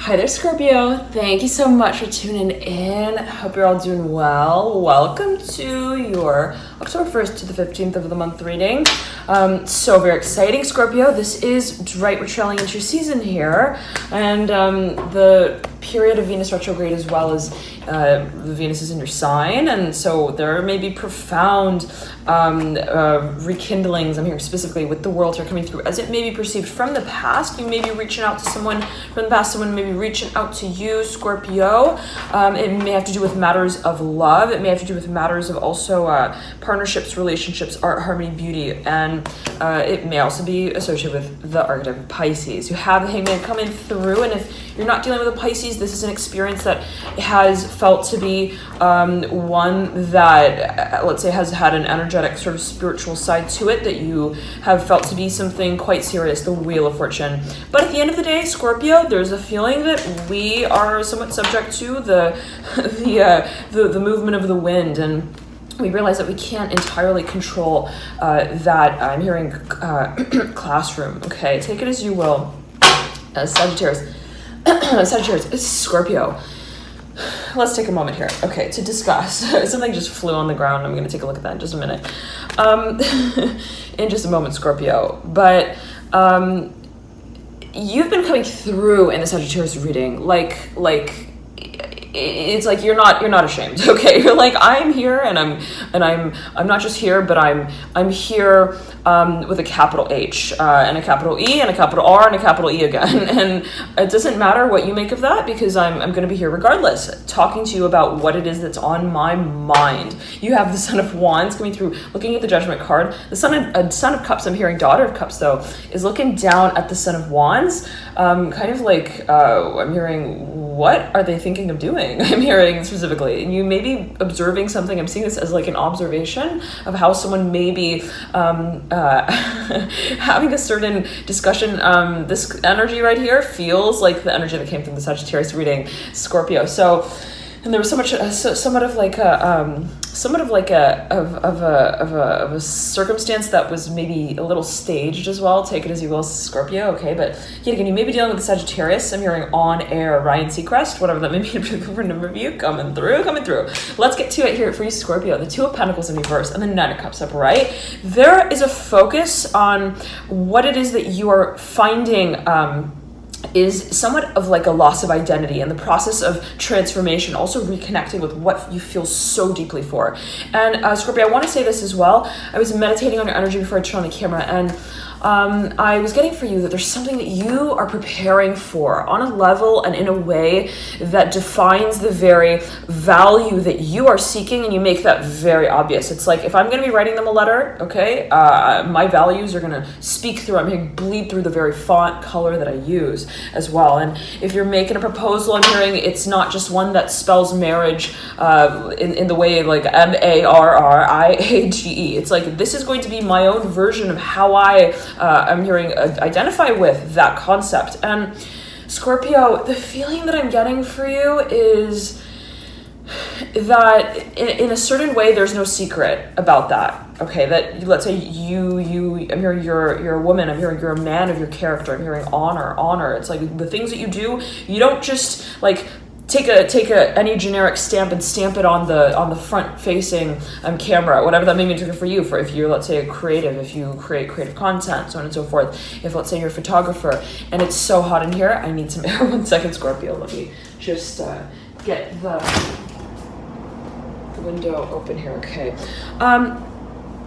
Hi there, Scorpio. Thank you so much for tuning in. Hope you're all doing well. Welcome to your October 1st to the 15th of the month reading. So very exciting, Scorpio. This is right, we're trailing into your season here. And the period of Venus retrograde as well as Venus is in your sign. And so there may be profound rekindlings, I'm hearing specifically with the world here coming through, as it may be perceived from the past. You may be reaching out to someone from the past, someone may be reaching out to you, Scorpio. It may have to do with matters of love. It may have to do with matters of also partnerships, relationships, art, harmony, beauty, and it may also be associated with the archetype of Pisces. You have the Hangman coming through, and if you're not dealing with a Pisces, this is an experience that has felt to be one that, let's say, has had an energetic sort of spiritual side to it, that you have felt to be something quite serious, the Wheel of Fortune. But at the end of the day, Scorpio, there's a feeling that we are somewhat subject to the movement of the wind, and we realize that we can't entirely control that. I'm hearing classroom. Okay, take it as you will. Sagittarius. Sagittarius, Scorpio. Let's take a moment here, okay, to discuss. Something just flew on the ground. I'm going to take a look at that in just a minute. In just a moment, Scorpio. But you've been coming through in the Sagittarius reading, like it's like you're not ashamed, okay? You're like, I'm here, and I'm not just here, but I'm here with a capital H and a capital E and a capital R and a capital E again, and it doesn't matter what you make of that, because I'm going to be here regardless, talking to you about what it is that's on my mind. You have the Son of Wands coming through, looking at the Judgment card. The Son of Cups, I'm hearing Daughter of Cups though, is looking down at the Son of Wands, kind of like I'm hearing, what are they thinking of doing? I'm hearing specifically, and you may be observing something. I'm seeing this as like an observation of how someone may be having a certain discussion. This energy right here feels like the energy that came from the Sagittarius reading, Scorpio. So, and there was so much, somewhat of a circumstance that was maybe a little staged as well. Take it as you will, Scorpio. Okay, but yet again, you may be dealing with the Sagittarius. I'm hearing on air, Ryan Seacrest, whatever that may be for a number of you, coming through. Let's get to it here for you, Scorpio. The Two of Pentacles in reverse and the Nine of Cups upright. There is a focus on what it is that you are finding is somewhat of like a loss of identity and the process of transformation, also reconnecting with what you feel so deeply for. And Scorpio, I want to say this as well. I was meditating on your energy before I turned on the camera, and I was getting for you that there's something that you are preparing for on a level and in a way that defines the very value that you are seeking, and you make that very obvious. It's like, if I'm going to be writing them a letter, okay, my values are going to speak through, I'm going to bleed through the very font color that I use as well. And if you're making a proposal, I'm hearing it's not just one that spells marriage in the way like MARRIAGE. It's like, this is going to be my own version of how I'm hearing identify with that concept. And Scorpio, the feeling that I'm getting for you is that in a certain way, there's no secret about that. Okay, that let's say you I'm hearing you're a woman, I'm hearing you're a man of your character, I'm hearing honor. It's like the things that you do, you don't just like take any generic stamp and stamp it on the front facing camera, whatever that may mean for you. For if you're, let's say, a creative, if you create creative content, so on and so forth. If, let's say, you're a photographer and it's so hot in here, I need some air. 1 second, Scorpio. Let me just get the window open here. Okay,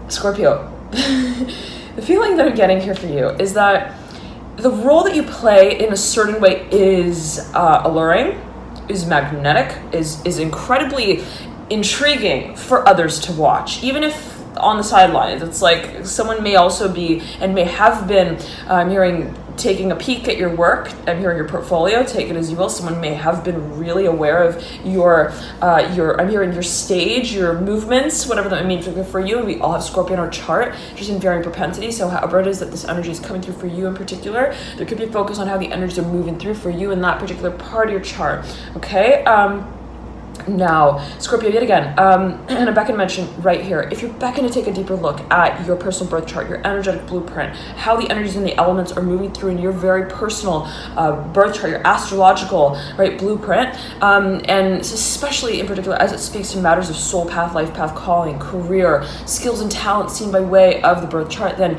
Scorpio. The feeling that I'm getting here for you is that the role that you play in a certain way is alluring, is magnetic, is incredibly intriguing for others to watch, even if on the sidelines. It's like someone may also be and may have been hearing taking a peek at your work. I'm hearing your portfolio, take it as you will. Someone may have been really aware of your I'm hearing your stage, your movements, whatever that means for you. And we all have Scorpio in our chart, just in varying propensities. So however it is that this energy is coming through for you in particular, there could be a focus on how the energies are moving through for you in that particular part of your chart. Okay. Now, Scorpio, yet again, and Becca mentioned right here, if you're Becca to take a deeper look at your personal birth chart, your energetic blueprint, how the energies and the elements are moving through in your very personal birth chart, your astrological, right, blueprint, and especially in particular as it speaks to matters of soul path, life path, calling, career, skills and talents seen by way of the birth chart, then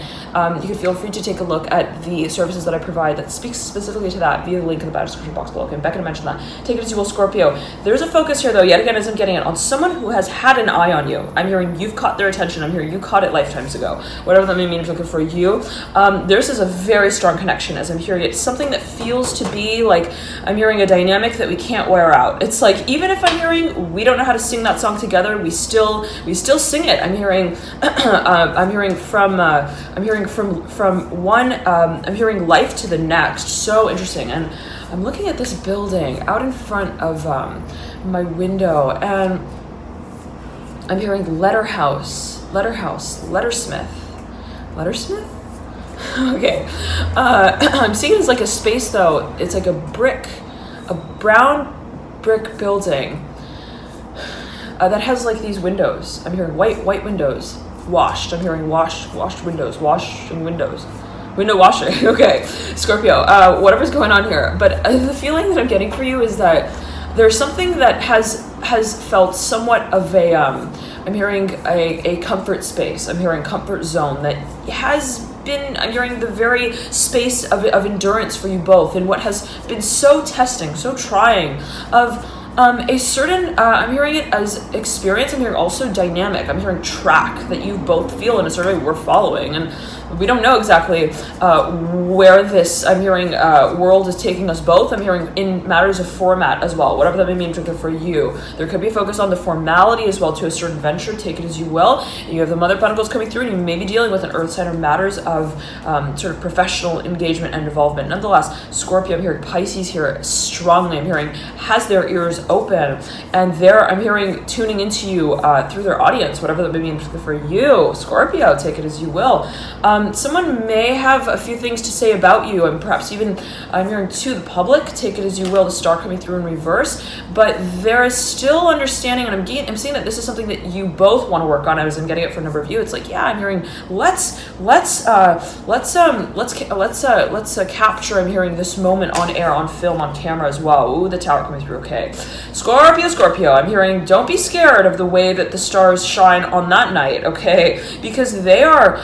you can feel free to take a look at the services that I provide that speaks specifically to that via the link in the bio description box below. Okay, Becca mentioned that. Take it as you will, Scorpio. There's a focus here, though, yet again, as I'm getting it, on someone who has had an eye on you. I'm hearing you've caught their attention. I'm hearing you caught it lifetimes ago. Whatever that may mean for you. This is a very strong connection, as I'm hearing it. Something that feels to be like, I'm hearing a dynamic that we can't wear out. It's like, even if I'm hearing we don't know how to sing that song together, we still sing it. I'm hearing I'm hearing life to the next. So interesting. And I'm looking at this building out in front of my window, and I'm hearing lettersmith. Okay. I'm seeing it as like a space, though. It's like a brown brick building that has like these windows. I'm hearing white windows, washed. I'm hearing washed windows, washing windows. Window washing. Okay, Scorpio, whatever's going on here. But the feeling that I'm getting for you is that there's something that has felt somewhat of a, I'm hearing a comfort space. I'm hearing comfort zone that has been, I'm hearing the very space of endurance for you both, and what has been so testing, so trying of a certain, I'm hearing it as experience. I'm hearing also dynamic. I'm hearing track that you both feel in a certain way we're following. And we don't know exactly where this, I'm hearing, world is taking us both. I'm hearing in matters of format as well, whatever that may mean for you. There could be a focus on the formality as well to a certain venture, take it as you will. You have the Mother of Pentacles coming through, and you may be dealing with an earth sign or matters of sort of professional engagement and involvement. Nonetheless, Scorpio, I'm hearing Pisces here strongly. I'm hearing has their ears open, and I'm hearing tuning into you through their audience, whatever that may mean for you. Scorpio, take it as you will. Someone may have a few things to say about you, and perhaps even I'm hearing to the public, take it as you will, the star coming through in reverse, but there is still understanding, and I'm seeing that this is something that you both want to work on as I'm getting it for a number of you. It's like, yeah, I'm hearing let's capture, I'm hearing this moment on air, on film, on camera as well. Ooh, the tower coming through. Okay, Scorpio, I'm hearing don't be scared of the way that the stars shine on that night, okay, because they are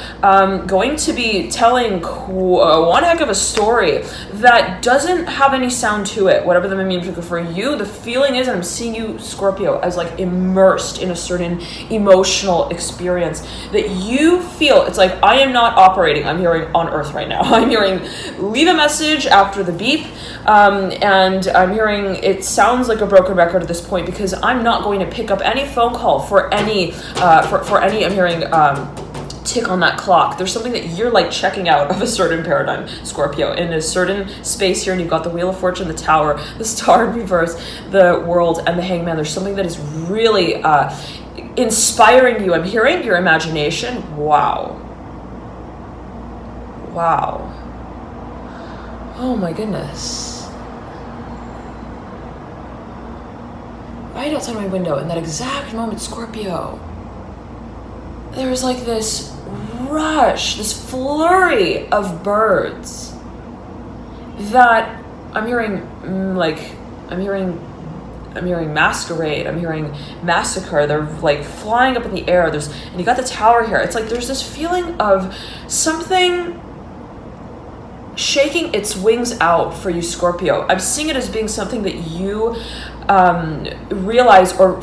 going to be telling one heck of a story that doesn't have any sound to it, whatever that may mean for you. The feeling is, and I'm seeing you, Scorpio, as like immersed in a certain emotional experience that you feel. It's like, I am not operating, I'm hearing on earth right now. I'm hearing leave a message after the beep, and I'm hearing it sounds like a broken record at this point, because I'm not going to pick up any phone call for any I'm hearing tick on that clock. There's something that you're like checking out of a certain paradigm, Scorpio, in a certain space here, and you've got the Wheel of Fortune, the Tower, the Star in reverse, the World, and the Hangman. There's something that is really inspiring you. I'm hearing your imagination. Wow. Oh my goodness. Right outside my window, in that exact moment, Scorpio, there was like this rush, this flurry of birds that I'm hearing, I'm hearing masquerade, I'm hearing massacre. They're like flying up in the air. And you got the tower here. It's like there's this feeling of something shaking its wings out for you, Scorpio. I'm seeing it as being something that you realize or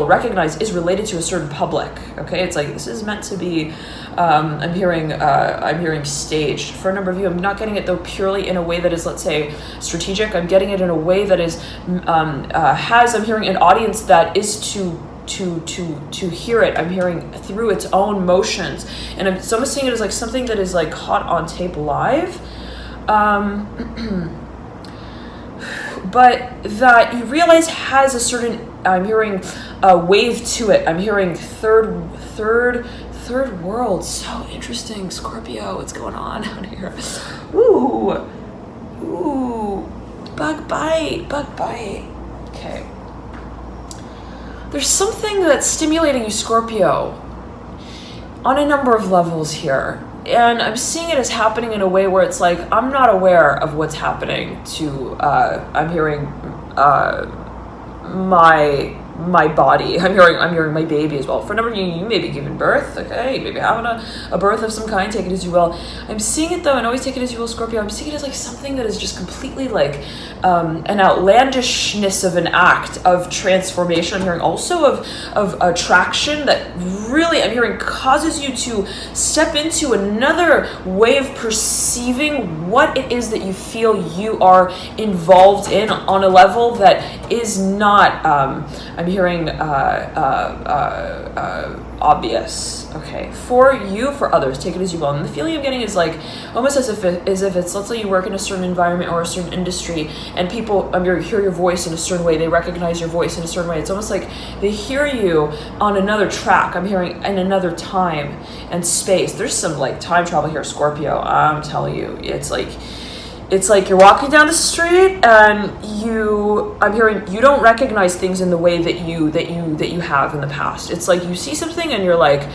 recognize is related to a certain public. Okay, it's like this is meant to be. I'm hearing staged for a number of you. I'm not getting it though purely in a way that is, let's say, strategic. I'm getting it in a way that is I'm hearing an audience that is to hear it. I'm hearing through its own motions, and I'm almost seeing it as like something that is like caught on tape live. But that you realize has a certain, I'm hearing a wave to it. I'm hearing third world. So interesting, Scorpio. What's going on out here? Ooh, bug bite. Okay. there's something that's stimulating you, Scorpio, on a number of levels here. And I'm seeing it as happening in a way where it's like, I'm not aware of what's happening to, I'm hearing my body. I'm hearing my baby as well. For a number of you may be giving birth, okay? Maybe having a birth of some kind, take it as you will. I'm seeing it though, and always take it as you will, Scorpio. I'm seeing it as like something that is just completely like an outlandishness of an act of transformation. I'm hearing also of attraction that really, I'm hearing, causes you to step into another way of perceiving what it is that you feel you are involved in on a level that is not, I'm hearing obvious, okay, for you, for others, take it as you will. And the feeling I'm getting is like almost as if it's, let's say you work in a certain environment or a certain industry, and people hear your voice in a certain way, they recognize your voice in a certain way. It's almost like they hear you on another track. I'm hearing in another time and space. There's some like time travel here, Scorpio. I'm telling you, it's like you're walking down the street and I'm hearing you don't recognize things in the way that you have in the past. It's like you see something and you're like,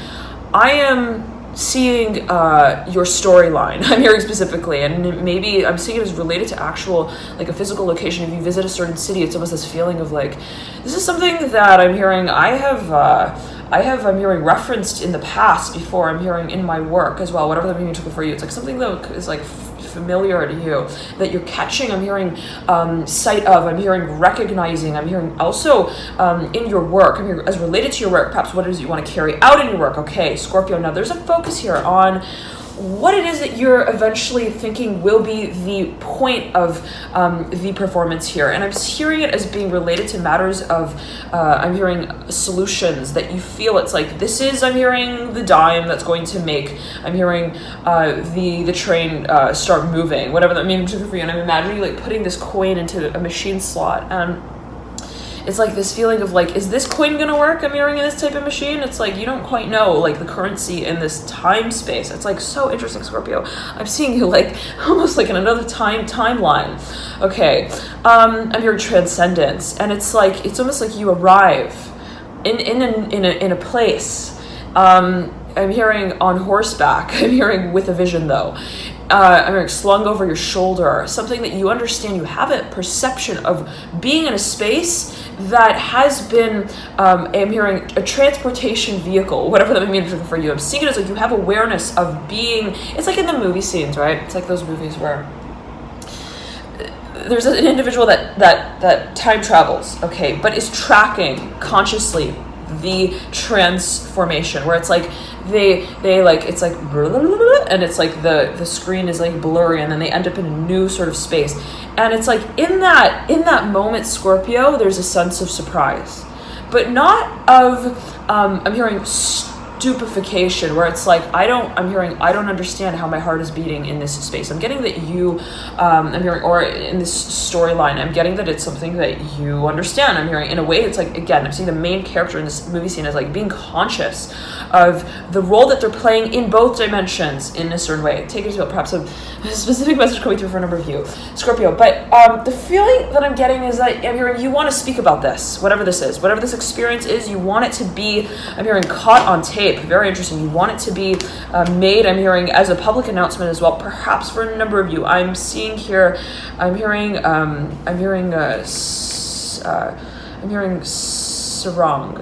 I am seeing your storyline. I'm hearing specifically, and maybe I'm seeing it as related to actual, like a physical location. If you visit a certain city, it's almost this feeling of like, this is something that I'm hearing I'm hearing referenced in the past before. I'm hearing in my work as well, whatever that means for you. It's like something that is like familiar to you that you're catching. I'm hearing sight of, I'm hearing recognizing, I'm hearing also in your work, I'm hearing as related to your work, perhaps what it is you want to carry out in your work. Okay, Scorpio, now there's a focus here on what it is that you're eventually thinking will be the point of the performance here. And I'm hearing it as being related to matters of, I'm hearing solutions that you feel it's like, this is, I'm hearing the dime that's going to make, I'm hearing the train start moving, whatever that means for you. And I'm imagining like putting this coin into a machine slot. It's like this feeling of like, is this coin gonna work? I'm hearing in this type of machine. It's like you don't quite know like the currency in this time space. It's like so interesting, Scorpio. I'm seeing you like almost like in another timeline. Okay, I'm hearing transcendence, and it's like it's almost like you arrive in a place. I'm hearing on horseback. I'm hearing with a vision though. I'm hearing slung over your shoulder, something that you understand, you have a perception of being in a space that has been, I'm hearing a transportation vehicle, whatever that means for you. I'm seeing it as like you have awareness of being, it's like in the movie scenes, right? It's like those movies where there's an individual that time travels, okay, but is tracking consciously the transformation, where it's like they like, it's like and it's like the screen is like blurry, and then they end up in a new sort of space. And it's like in that moment, Scorpio, there's a sense of surprise, but not of I'm hearing stupefaction, where it's like I don't understand how my heart is beating in this space. I'm getting that you I'm hearing, or in this storyline, I'm getting that it's something that you understand. I'm hearing in a way, it's like, again, I'm seeing the main character in this movie scene as like being conscious of the role that they're playing in both dimensions in a certain way. Take it as well, perhaps a specific message coming through for a number of you, Scorpio. But the feeling that I'm getting is that I'm hearing you want to speak about this, whatever this is, whatever this experience is, you want it to be, I'm hearing, caught on tape. Very interesting. You want it to be made, I'm hearing, as a public announcement as well, perhaps for a number of you. I'm seeing here, I'm hearing sarong,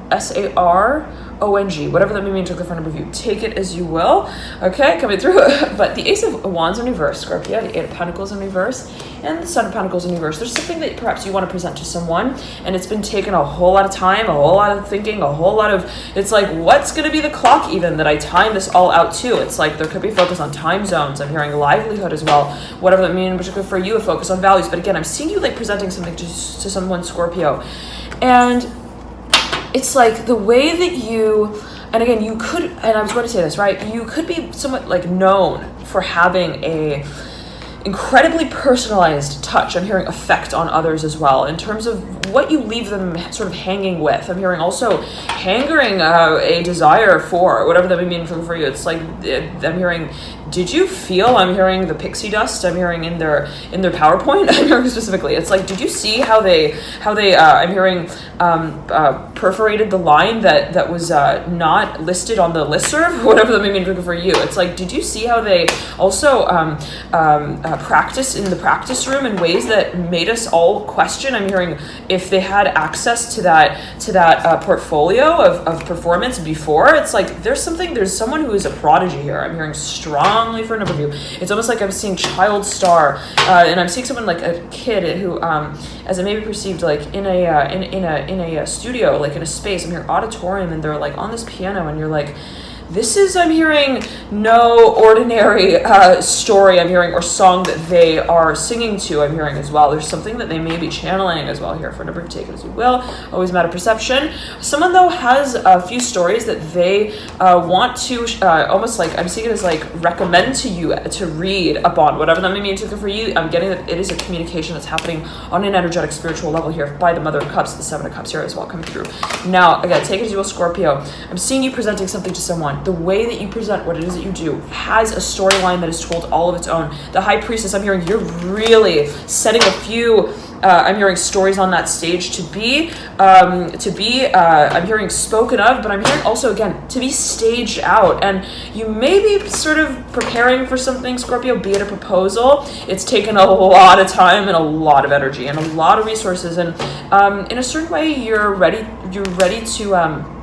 S-A-R-O-N-G, whatever that may mean to the front of you. Take it as you will. Okay, coming through. But the Ace of Wands in reverse, Scorpio, the Eight of Pentacles in reverse, and the Son of Pentacles in reverse. There's something that perhaps you want to present to someone, and it's been taken a whole lot of time, a whole lot of thinking, a whole lot of, it's like, what's going to be the clock even that I time this all out to? It's like there could be focus on time zones. I'm hearing livelihood as well, whatever that means, particularly for you, a focus on values. But again, I'm seeing you like presenting something to someone, Scorpio. And it's like the way that you, and again, you could, and I was going to say this, right? You could be somewhat like known for having a incredibly personalized touch. I'm hearing effect on others as well in terms of what you leave them sort of hanging with. I'm hearing also hangering a desire for whatever that may mean for you. It's like I'm hearing did you feel, I'm hearing the pixie dust, I'm hearing in their PowerPoint, I'm hearing specifically, it's like, did you see how they I'm hearing perforated the line that was not listed on the listserv, whatever that may mean for you. It's like, did you see how they also practice in the practice room in ways that made us all question, I'm hearing, if they had access to that portfolio of performance before. It's like, there's someone who is a prodigy here. I'm hearing strongly for a number of you. It's almost like I'm seeing child star, and I'm seeing someone like a kid who, as it may be perceived, like in a studio, like in a space. I'm hearing auditorium, and they're like on this piano, and you're like, this is, I'm hearing, no ordinary story, I'm hearing, or song that they are singing to, I'm hearing as well. There's something that they may be channeling as well here. For a number, take it as you will. Always a matter of perception. Someone, though, has a few stories that they want to, almost like, I'm seeing it as like, recommend to you to read upon, whatever that may mean to for you. I'm getting that it is a communication that's happening on an energetic, spiritual level here by the Mother of Cups, the Seven of Cups here as well coming through. Now, again, take it as you will, Scorpio. I'm seeing you presenting something to someone. The way that you present what it is that you do has a storyline that is told all of its own. The High Priestess, I'm hearing, you're really setting a few, I'm hearing, stories on that stage to be, I'm hearing spoken of, but I'm hearing also, again, to be staged out. And you may be sort of preparing for something, Scorpio, be it a proposal. It's taken a lot of time and a lot of energy and a lot of resources. And in a certain way, you're ready to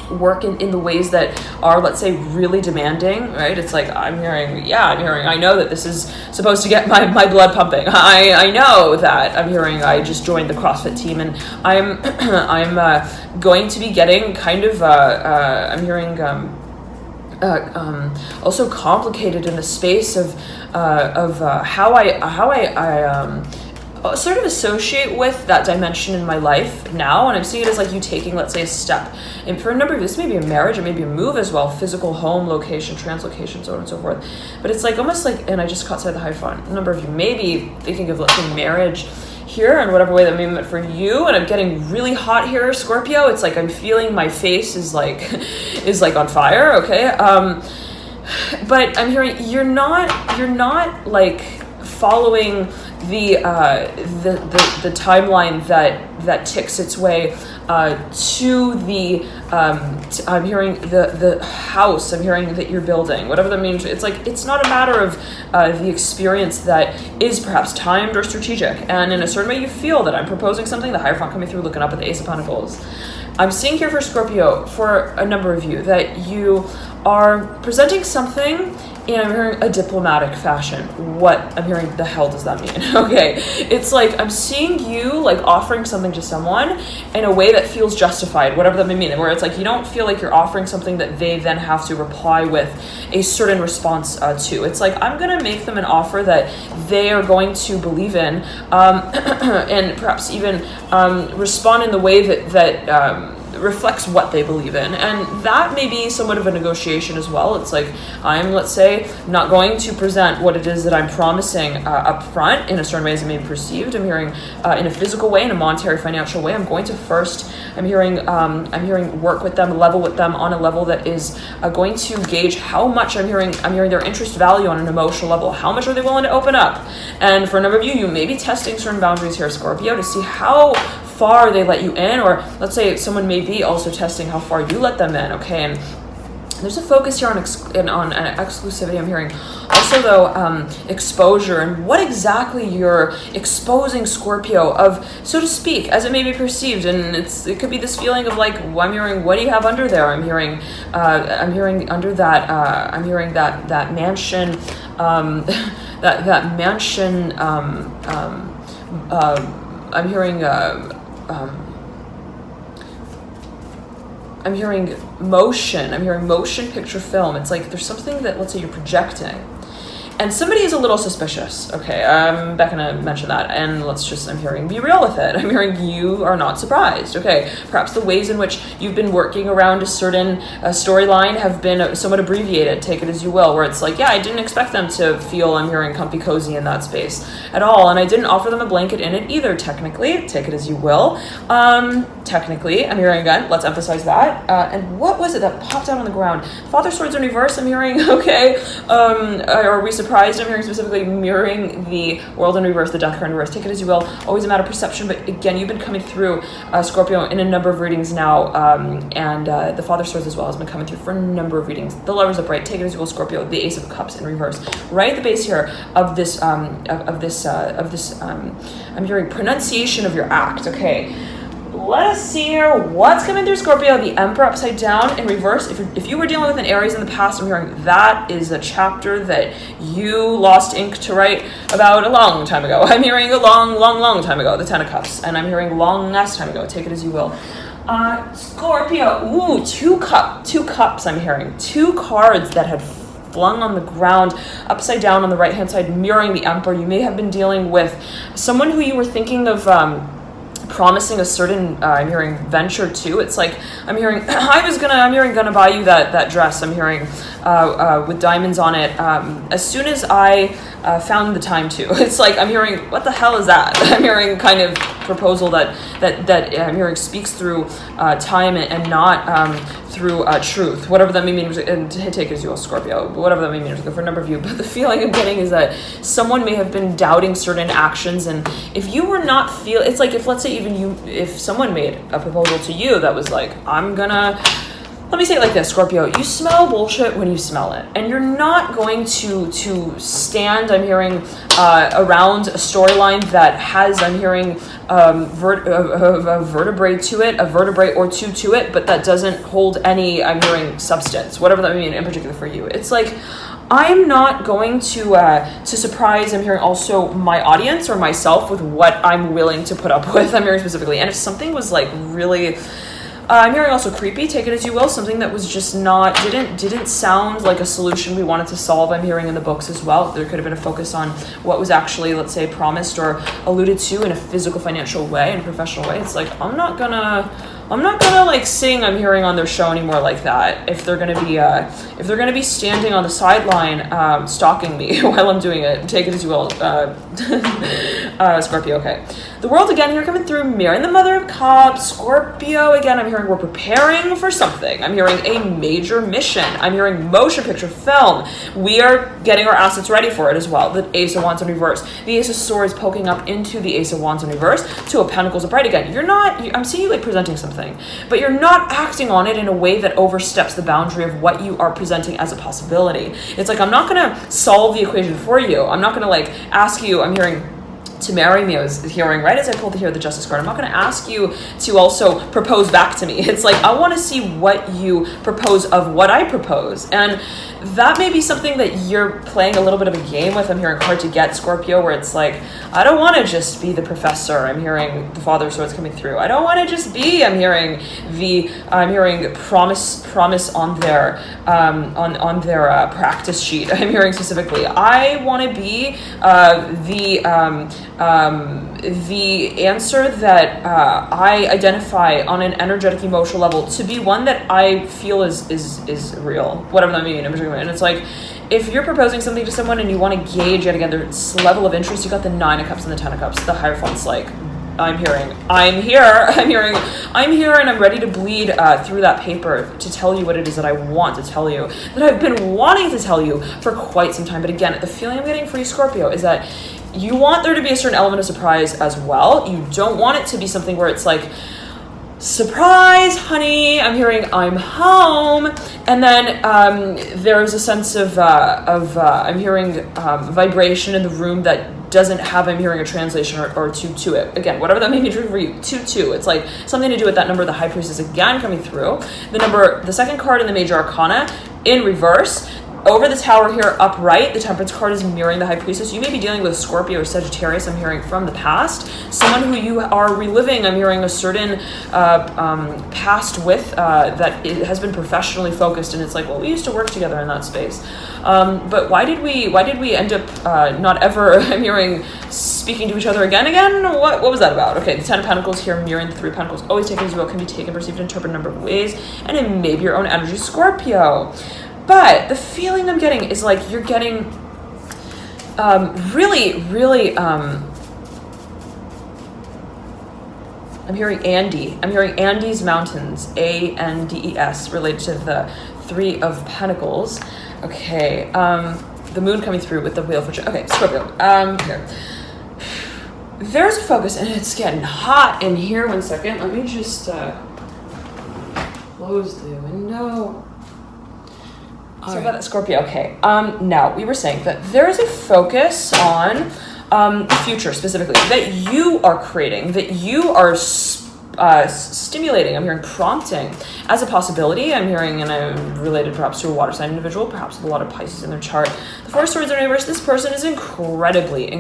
work in the ways that are, let's say, really demanding, right? It's like, I'm hearing, I know that this is supposed to get my blood pumping. I know that. I'm hearing, I just joined the CrossFit team, and I'm going to be getting kind of, I'm hearing, also complicated in the space of how I sort of associate with that dimension in my life now. And I'm seeing it as like you taking, let's say, a step. And for a number of this may be a marriage, it may be a move as well, physical home, location, translocation, so on and so forth. But it's like almost like, and I just caught sight of the high fun. A number of you may be thinking of, let's say, marriage here in whatever way that may be meant for you. And I'm getting really hot here, Scorpio. It's like I'm feeling my face is like on fire, okay? But I'm hearing you're not like following the timeline that ticks its way to the I'm hearing the house, I'm hearing that you're building, whatever that means. It's like, it's not a matter of the experience that is perhaps timed or strategic, and in a certain way you feel that I'm proposing something, the Hierophant coming through, looking up at the Ace of Pentacles. I'm seeing here for Scorpio, for a number of you, that you are presenting something in, I'm hearing, a diplomatic fashion. What, I'm hearing, the hell does that mean? Okay, it's like I'm seeing you like offering something to someone in a way that feels justified, whatever that may mean, where it's like you don't feel like you're offering something that they then have to reply with a certain response to. It's like, I'm gonna make them an offer that they are going to believe in, and perhaps even respond in the way that reflects what they believe in. And that may be somewhat of a negotiation as well. It's like, I'm, let's say, not going to present what it is that I'm promising up front in a certain way as it may be perceived. I'm hearing in a physical way, in a monetary, financial way. I'm going to first, I'm hearing work with them, level with them on a level that is going to gauge how much I'm hearing their interest value on an emotional level. How much are they willing to open up? And for a number of you may be testing certain boundaries here, Scorpio, to see how far they let you in, or let's say someone may be also testing how far you let them in, okay? And there's a focus here on exclusivity. I'm hearing also, though, exposure and what exactly you're exposing, Scorpio, of, so to speak, as it may be perceived. And it could be this feeling of like, I'm hearing, what do you have under there? I'm hearing under that, I'm hearing that mansion, that mansion, I'm hearing, I'm hearing motion. I'm hearing motion picture film. It's like there's something that, let's say, you're projecting. and somebody is a little suspicious. Okay, I'm back gonna mention that, and I'm hearing, be real with it. I'm hearing you are not surprised. Okay, perhaps the ways in which you've been working around a certain storyline have been somewhat abbreviated, take it as you will, where it's like, yeah, I didn't expect them to feel, I'm hearing, comfy cozy in that space at all, and I didn't offer them a blanket in it either, technically, take it as you will. Technically, I'm hearing again, let's emphasize that. And what was it that popped out on the ground? Father Swords in reverse, I'm hearing, okay. Are we surprised? I'm hearing specifically mirroring the world in reverse, the death card in reverse. Take it as you will. Always a matter of perception, but again, you've been coming through, Scorpio, in a number of readings now, and the Father Swords as well has been coming through for a number of readings. The Lover's upright. Take it as you will, Scorpio. The Ace of Cups in reverse. Right at the base here of this, I'm hearing pronunciation of your act. Okay. Let us see here what's coming through, Scorpio. The Emperor upside down in reverse. If you were dealing with an Aries in the past, I'm hearing that is a chapter that you lost ink to write about a long time ago. I'm hearing a long time ago, the Ten of Cups. And I'm hearing long last time ago. Take it as you will. Scorpio. Ooh, two cups, I'm hearing. Two cards that had flung on the ground upside down on the right hand side, mirroring the Emperor. You may have been dealing with someone who you were thinking of promising a certain I'm hearing venture to. It's like I'm hearing gonna buy you that dress, I'm hearing with diamonds on it, as soon as I found the time to. It's like I'm hearing, what the hell is that? I'm hearing kind of proposal that I'm hearing speaks through time and not through truth, whatever that may mean. And take it as you will, Scorpio, whatever that may mean for a number of you. But the feeling I'm getting is that someone may have been doubting certain actions, and if you were not it's like, if let's say if someone made a proposal to you that was like, let me say it like this, Scorpio, you smell bullshit when you smell it, and you're not going to stand, I'm hearing, around a storyline that has, I'm hearing, a vertebrae to it, a vertebrae or two to it, but that doesn't hold any, I'm hearing, substance, whatever that means in particular for you. It's like, I'm not going to surprise, I'm hearing, also my audience or myself with what I'm willing to put up with, I'm hearing specifically. And if something was like really, I'm hearing also creepy, take it as you will, something that was just didn't sound like a solution we wanted to solve, I'm hearing in the books as well. There could have been a focus on what was actually, let's say, promised or alluded to in a physical, financial way and professional way. It's like, I'm not gonna like sing, I'm hearing, on their show anymore like that. If they're gonna be standing on the sideline stalking me while I'm doing it, take it as you will, Scorpio. Okay, the World again here coming through, mirroring the Mother of Cups, Scorpio again. I'm hearing we're preparing for something. I'm hearing a major mission. I'm hearing motion picture, film. We are getting our assets ready for it as well. The Ace of Wands in reverse, the Ace of Swords poking up into the Ace of Wands in reverse, Two of Pentacles upright again. I'm seeing you like presenting something, but you're not acting on it in a way that oversteps the boundary of what you are presenting as a possibility. It's like, I'm not going to solve the equation for you. I'm not going to like ask you, I'm hearing, to marry me. I was hearing right as I pulled the Justice card. I'm not going to ask you to also propose back to me. It's like, I want to see what you propose of what I propose. And that may be something that you're playing a little bit of a game with. I'm hearing hard to get, Scorpio, where it's like, I don't want to just be the professor. I'm hearing the Father of Swords coming through. I don't want to just be, I'm hearing promise on their practice sheet. I'm hearing specifically, I want to be the answer that I identify on an energetic, emotional level to be one that I feel is real, whatever that means. And it's like, if you're proposing something to someone and you want to gauge yet again their level of interest, you got the Nine of Cups and the Ten of Cups. The Hierophant's like, I'm here, and I'm ready to bleed through that paper to tell you what it is that I want to tell you, that I've been wanting to tell you for quite some time. But again, the feeling I'm getting for you, Scorpio, is that you want there to be a certain element of surprise as well. You don't want it to be something where it's like, surprise, honey, I'm hearing I'm home. And then there's a sense of I'm hearing vibration in the room that doesn't have, I'm hearing, a translation or two to it. Again, whatever that may be true for you, 2-2. It's like something to do with that number. The High Priestess again coming through. The second card in the Major Arcana in reverse. over the Tower here, upright, the Temperance card is mirroring the High Priestess. You may be dealing with Scorpio or Sagittarius, I'm hearing, from the past. Someone who you are reliving, I'm hearing a certain past with that it has been professionally focused, and it's like, well, we used to work together in that space. But why did we end up not ever, I'm hearing, speaking to each other again? What was that about? Okay, the Ten of Pentacles here mirroring the Three of Pentacles. Always taken as well, can be taken, perceived, interpreted a number of ways, and it may be your own energy, Scorpio. But the feeling I'm getting is like you're getting really, I'm hearing Andy. I'm hearing Andes Mountains, Andes, related to the Three of Pentacles. Okay, the moon coming through with the Wheel of Fortune. Okay, Scorpio, here. There's a focus, and it's getting hot in here. 1 second, let me just close the window. So about that Scorpio, okay. Now, we were saying that there is a focus on the future specifically, that you are creating, that you are stimulating, I'm hearing prompting as a possibility. I'm hearing, and I'm related perhaps to a water sign individual, perhaps with a lot of Pisces in their chart. The Four of Swords in reverse, this person is incredibly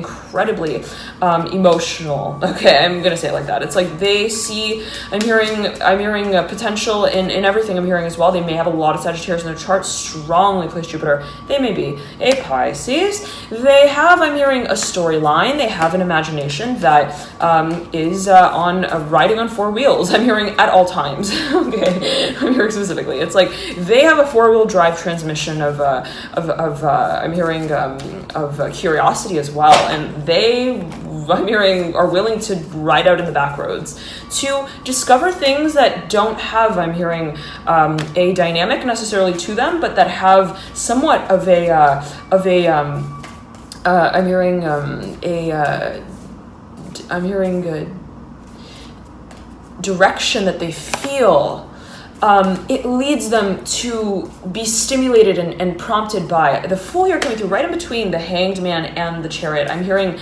emotional. Okay, I'm gonna say it like that. It's like they see, I'm hearing a potential in everything I'm hearing as well. They may have a lot of Sagittarius in their chart, strongly placed Jupiter. They may be a Pisces. They have, I'm hearing, a storyline. They have an imagination that is riding on four wheels. I'm hearing at all times. Okay, I'm hearing specifically. It's like they have a four-wheel drive transmission of I'm hearing of curiosity as well, and they, I'm hearing, are willing to ride out in the back roads to discover things that don't have, I'm hearing, a dynamic necessarily to them, but that have somewhat of a I'm hearing a direction that they feel. It leads them to be stimulated and prompted by the Fool here coming through right in between the Hanged Man and the Chariot. I'm hearing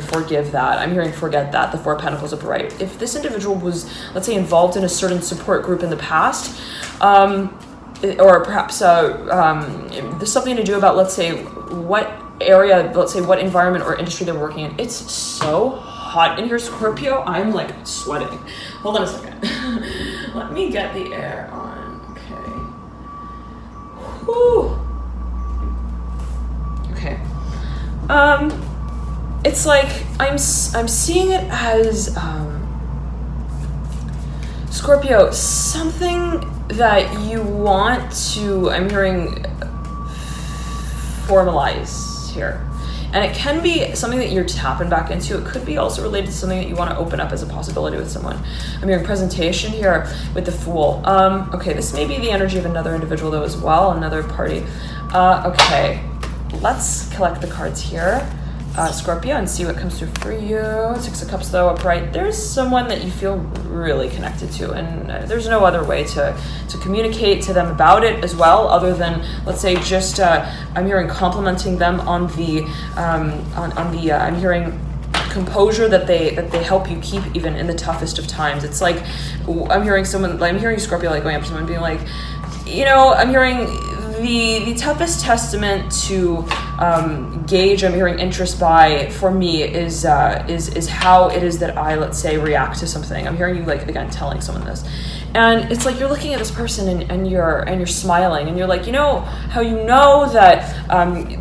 forgive that. I'm hearing forget that, the Four of Pentacles upright. If this individual was, let's say, involved in a certain support group in the past, or perhaps there's something to do about, let's say, what area, let's say what environment or industry they're working in. It's so hot in here, Scorpio. I'm like sweating. Hold on a second. Let me get the air on. Okay. Whew. Okay. It's like I'm seeing it as Scorpio, something that you want to, I'm hearing, formalize here. And it can be something that you're tapping back into. It could be also related to something that you want to open up as a possibility with someone. I'm hearing presentation here with the Fool. Okay, this may be the energy of another individual though as well, another party. Okay, let's collect the cards here, Scorpio, and see what comes through for you. Six of Cups though upright. There's someone that you feel really connected to, and there's no other way to communicate to them about it as well, other than, let's say, just I'm hearing complimenting them on the I'm hearing composure that they help you keep even in the toughest of times. It's like I'm hearing Scorpio like going up to someone and being like, you know, I'm hearing the toughest testament to gauge, I'm hearing interest by, for me, is how it is that I, let's say, react to something. I'm hearing you, like, again, telling someone this. And it's like you're looking at this person and you're smiling, and you're like, you know how you know that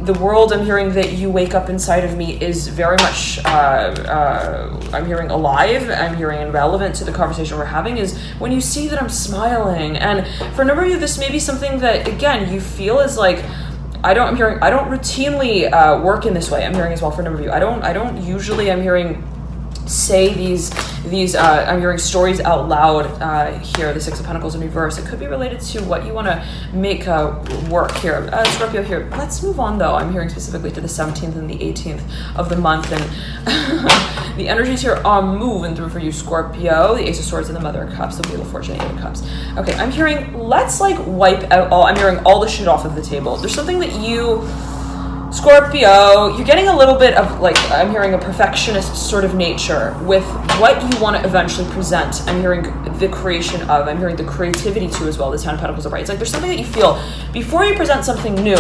the world, I'm hearing, that you wake up inside of me is very much I'm hearing alive, I'm hearing relevant to the conversation we're having, is when you see that I'm smiling. And for a number of you, this may be something that, again, you feel is like, I don't routinely work in this way. I'm hearing as well for a number of you. I don't usually, I'm hearing, say these I'm hearing stories out loud here, the Six of Pentacles in reverse. It could be related to what you want to make work here. Scorpio here. Let's move on though. I'm hearing specifically to the 17th and the 18th of the month, and the energies here are moving through for you, Scorpio. The Ace of Swords and the Mother of Cups, the Wheel of Fortune, Eight of Cups. Okay, I'm hearing, let's like wipe out all, I'm hearing all the shit off of the table. There's something that you, Scorpio, you're getting a little bit of, like, I'm hearing a perfectionist sort of nature with what you want to eventually present. I'm hearing the creation of, I'm hearing the creativity too as well, the Ten of Pentacles upright. It's like there's something that you feel before you present something new.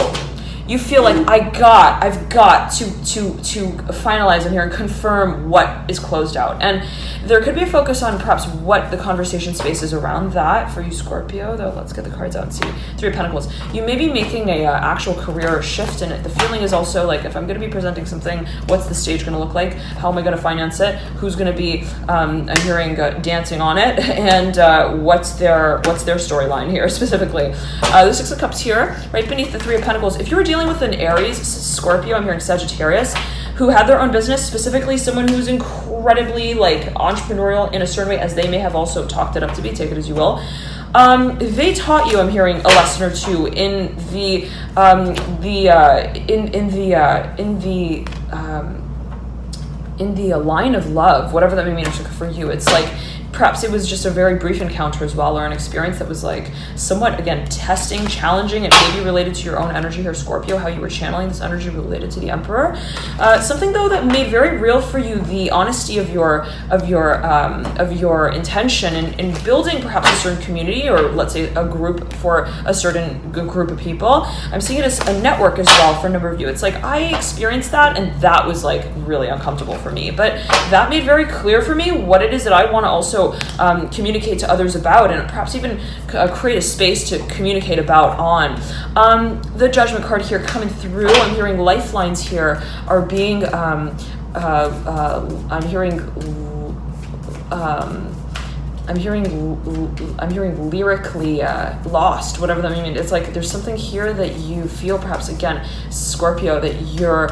You feel like I've got to finalize, I'm hearing, confirm what is closed out. And there could be a focus on perhaps what the conversation space is around that for you, Scorpio, though. Let's get the cards out and see. Three of Pentacles. You may be making a actual career shift in it. The feeling is also like, if I'm going to be presenting something, what's the stage going to look like? How am I going to finance it? Who's going to be, I'm hearing, dancing on it? And what's their storyline here specifically? The Six of Cups here, right beneath the Three of Pentacles. If you were dealing with an Aries, Scorpio, I'm hearing Sagittarius, who had their own business, specifically someone who's incredibly like entrepreneurial in a certain way, as they may have also talked it up to be, take it as you will. They taught you, I'm hearing, a lesson or two in the line of love, whatever that may mean for you. It's like, perhaps it was just a very brief encounter as well, or an experience that was like somewhat, again, testing, challenging, and maybe related to your own energy here, Scorpio, how you were channeling this energy related to the Emperor. Something though that made very real for you the honesty of your intention in building perhaps a certain community, or let's say a group for a certain group of people. I'm seeing it as a network as well for a number of you. It's like I experienced that, and that was like really uncomfortable for me, but that made very clear for me what it is that I want to also communicate to others about, and perhaps even create a space to communicate about on. The Judgment card here coming through, I'm hearing lifelines here are being, I'm hearing lyrically lost, whatever that means. It's like there's something here that you feel, perhaps again, Scorpio, that you're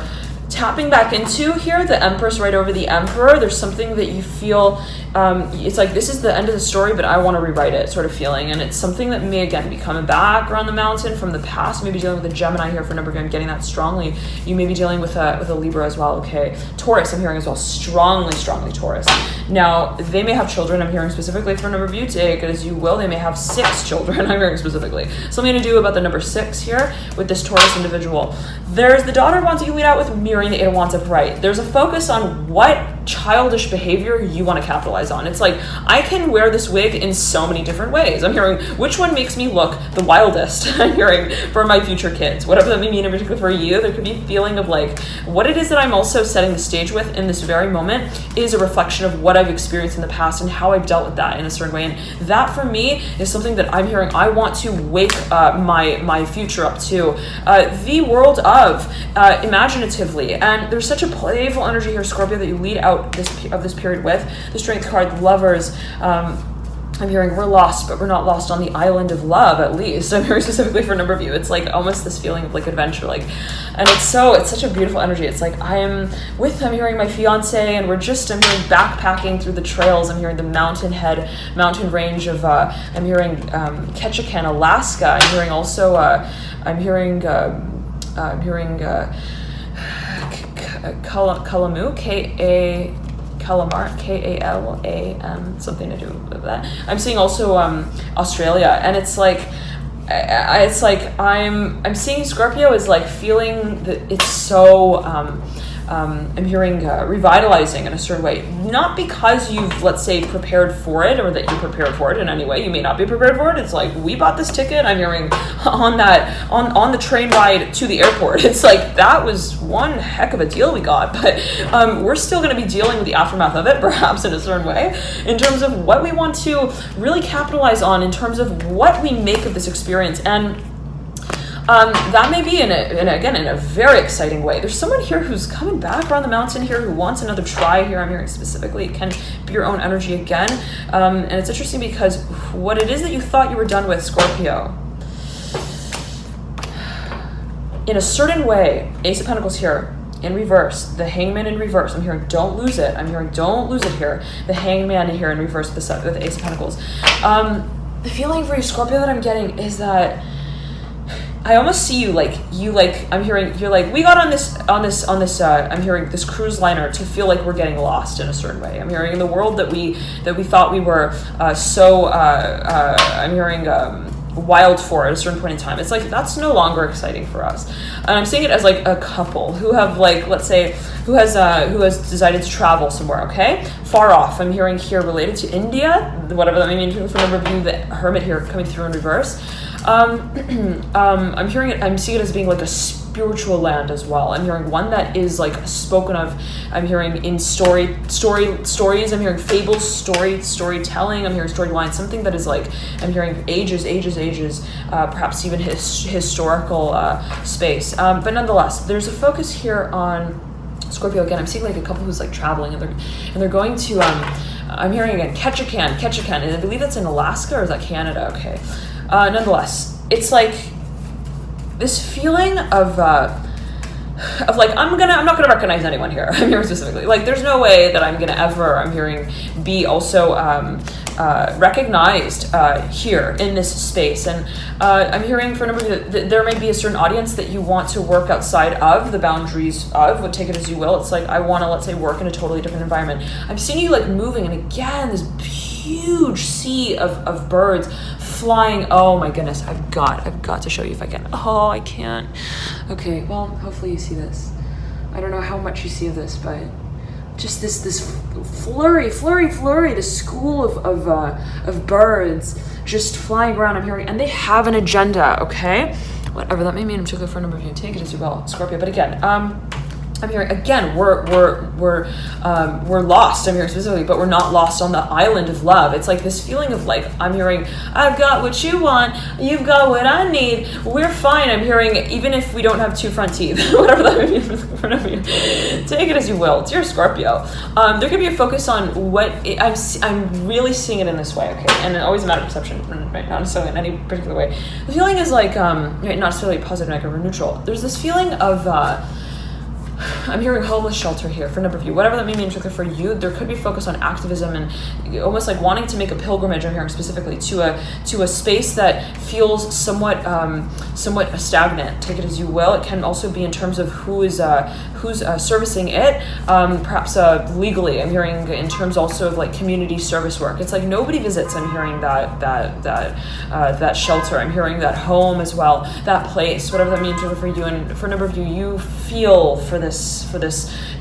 tapping back into here, the Empress right over the Emperor. There's something that you feel, it's like this is the end of the story, but I want to rewrite it sort of feeling. And it's something that may again be coming back around the mountain from the past. Maybe dealing with a Gemini here for a number of you. I'm getting that strongly. You may be dealing with a Libra as well. Okay, Taurus, I'm hearing as well, strongly Taurus. Now they may have children. I'm hearing specifically for a number of you, take it as you will. They may have 6 children. I'm hearing specifically something to do about the number 6 here with this Taurus individual. There's the daughter of wands that you lead out with, mirroring the Eight of Wands upright. There's a focus on what childish behavior you want to capitalize on. It's like, I can wear this wig in so many different ways. I'm hearing which one makes me look the wildest. I'm hearing for my future kids, whatever that may mean in particular for you. There could be a feeling of like, what it is that I'm also setting the stage with in this very moment is a reflection of what I've experienced in the past and how I've dealt with that in a certain way. And that for me is something that I'm hearing I want to wake my future up to. The world of imaginatively. And there's such a playful energy here, Scorpio, that you lead out this period with. The Strength card, Lovers. I'm hearing we're lost, but we're not lost on the island of love, at least. I'm hearing specifically for a number of you. It's like almost this feeling of like adventure, like, and it's such a beautiful energy. It's like I'm hearing my fiance, and I'm hearing backpacking through the trails. I'm hearing the mountain range of, I'm hearing Ketchikan, Alaska. I'm hearing also, Kalamu, Kalam, K-A-L-A-M, something to do with that. I'm seeing also Australia, and it's like I'm seeing Scorpio is like feeling that it's so I'm hearing revitalizing in a certain way, not because you've, let's say, prepared for it, or that you prepared for it in any way. You may not be prepared for it. It's like, we bought this ticket, I'm hearing on the train ride to the airport. It's like, that was one heck of a deal we got, but we're still going to be dealing with the aftermath of it, perhaps in a certain way, in terms of what we want to really capitalize on, in terms of what we make of this experience. And that may be in a very exciting way. There's someone here who's coming back around the mountain here who wants another try here. I'm hearing specifically it can be your own energy again. And it's interesting because what it is that you thought you were done with, Scorpio, in a certain way, Ace of Pentacles here, in reverse, the Hangman in reverse. I'm hearing don't lose it. I'm hearing don't lose it here. The Hangman here in reverse with the Ace of Pentacles. The feeling for you, Scorpio, that I'm getting is that I almost see you I'm hearing you're like, we got on this I'm hearing this cruise liner to feel like we're getting lost in a certain way. I'm hearing in the world that we thought we were I'm hearing wild for at a certain point in time. It's like that's no longer exciting for us. And I'm seeing it as like a couple who have like, let's say, who has decided to travel somewhere, okay, far off. I'm hearing here related to India, whatever that may mean. For number of you, the Hermit here coming through in reverse. I'm hearing it. I'm seeing it as being like a spiritual land as well. I'm hearing one that is like spoken of. I'm hearing in stories. I'm hearing fables, storytelling. I'm hearing storylines. Something that is like, I'm hearing ages. Perhaps even historical space. But nonetheless, there's a focus here on Scorpio again. I'm seeing like a couple who's like traveling and they're going to. I'm hearing again Ketchikan, and I believe that's in Alaska, or is that Canada? Okay. Nonetheless, it's like this feeling of like I'm not gonna recognize anyone here. I'm hearing specifically like there's no way that I'm gonna ever, I'm hearing, be also recognized here in this space. And I'm hearing for a number of you that there may be a certain audience that you want to work outside of the boundaries of, take it as you will. It's like I want to, let's say, work in a totally different environment. I'm seeing you like moving, and again this huge sea of birds flying. Oh my goodness, I've got to show you if I can. Oh, I can't. Okay, well, hopefully you see this. I don't know how much you see of this, but just this flurry, this school of birds just flying around. I'm hearing, and they have an agenda, okay? Whatever that may mean in particular for a number of you. Take it as you will, Scorpio. But again, I'm hearing again, we're lost. I'm hearing specifically, but we're not lost on the island of love. It's like this feeling of like, I'm hearing, I've got what you want, you've got what I need, we're fine. I'm hearing, even if we don't have two front teeth, whatever that means in front of you. Take it as you will. Dear Scorpio, there could be a focus on what I'm really seeing it in this way, okay? And it's always a matter of perception, right? Not necessarily in any particular way. The feeling is like, not necessarily positive, negative, or neutral. There's this feeling of I'm hearing homeless shelter here for a number of you. Whatever that may mean for you, there could be focus on activism and almost like wanting to make a pilgrimage. I'm hearing specifically to a space that feels somewhat stagnant. Take it as you will. It can also be in terms of who's servicing it. Perhaps legally. I'm hearing in terms also of like community service work. It's like nobody visits. I'm hearing that shelter. I'm hearing that home as well. That place. Whatever that means for you, and for a number of you, you feel for this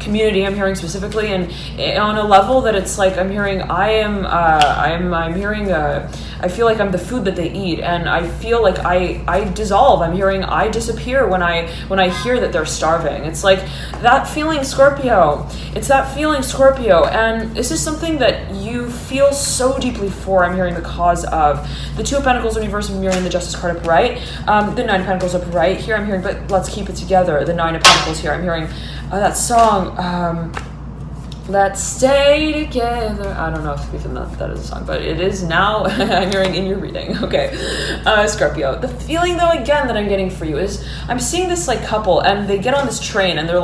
community. I'm hearing specifically, and on a level that it's like I'm hearing I'm hearing I feel like I'm the food that they eat, and I feel like I dissolve. I'm hearing I disappear when I hear that they're starving. It's like that feeling, Scorpio. It's that feeling, Scorpio, and this is something that you feel so deeply for. I'm hearing the cause of the Two of Pentacles in reverse. I'm hearing the Justice card upright, the Nine of Pentacles upright here. I'm hearing, but let's keep it together. The Nine of Pentacles here. I'm hearing that song, Let's Stay Together. I don't know if even that is a song, but it is now. I'm hearing in your reading. Okay. Scorpio. The feeling though, again, that I'm getting for you is I'm seeing this like couple, and they get on this train, and they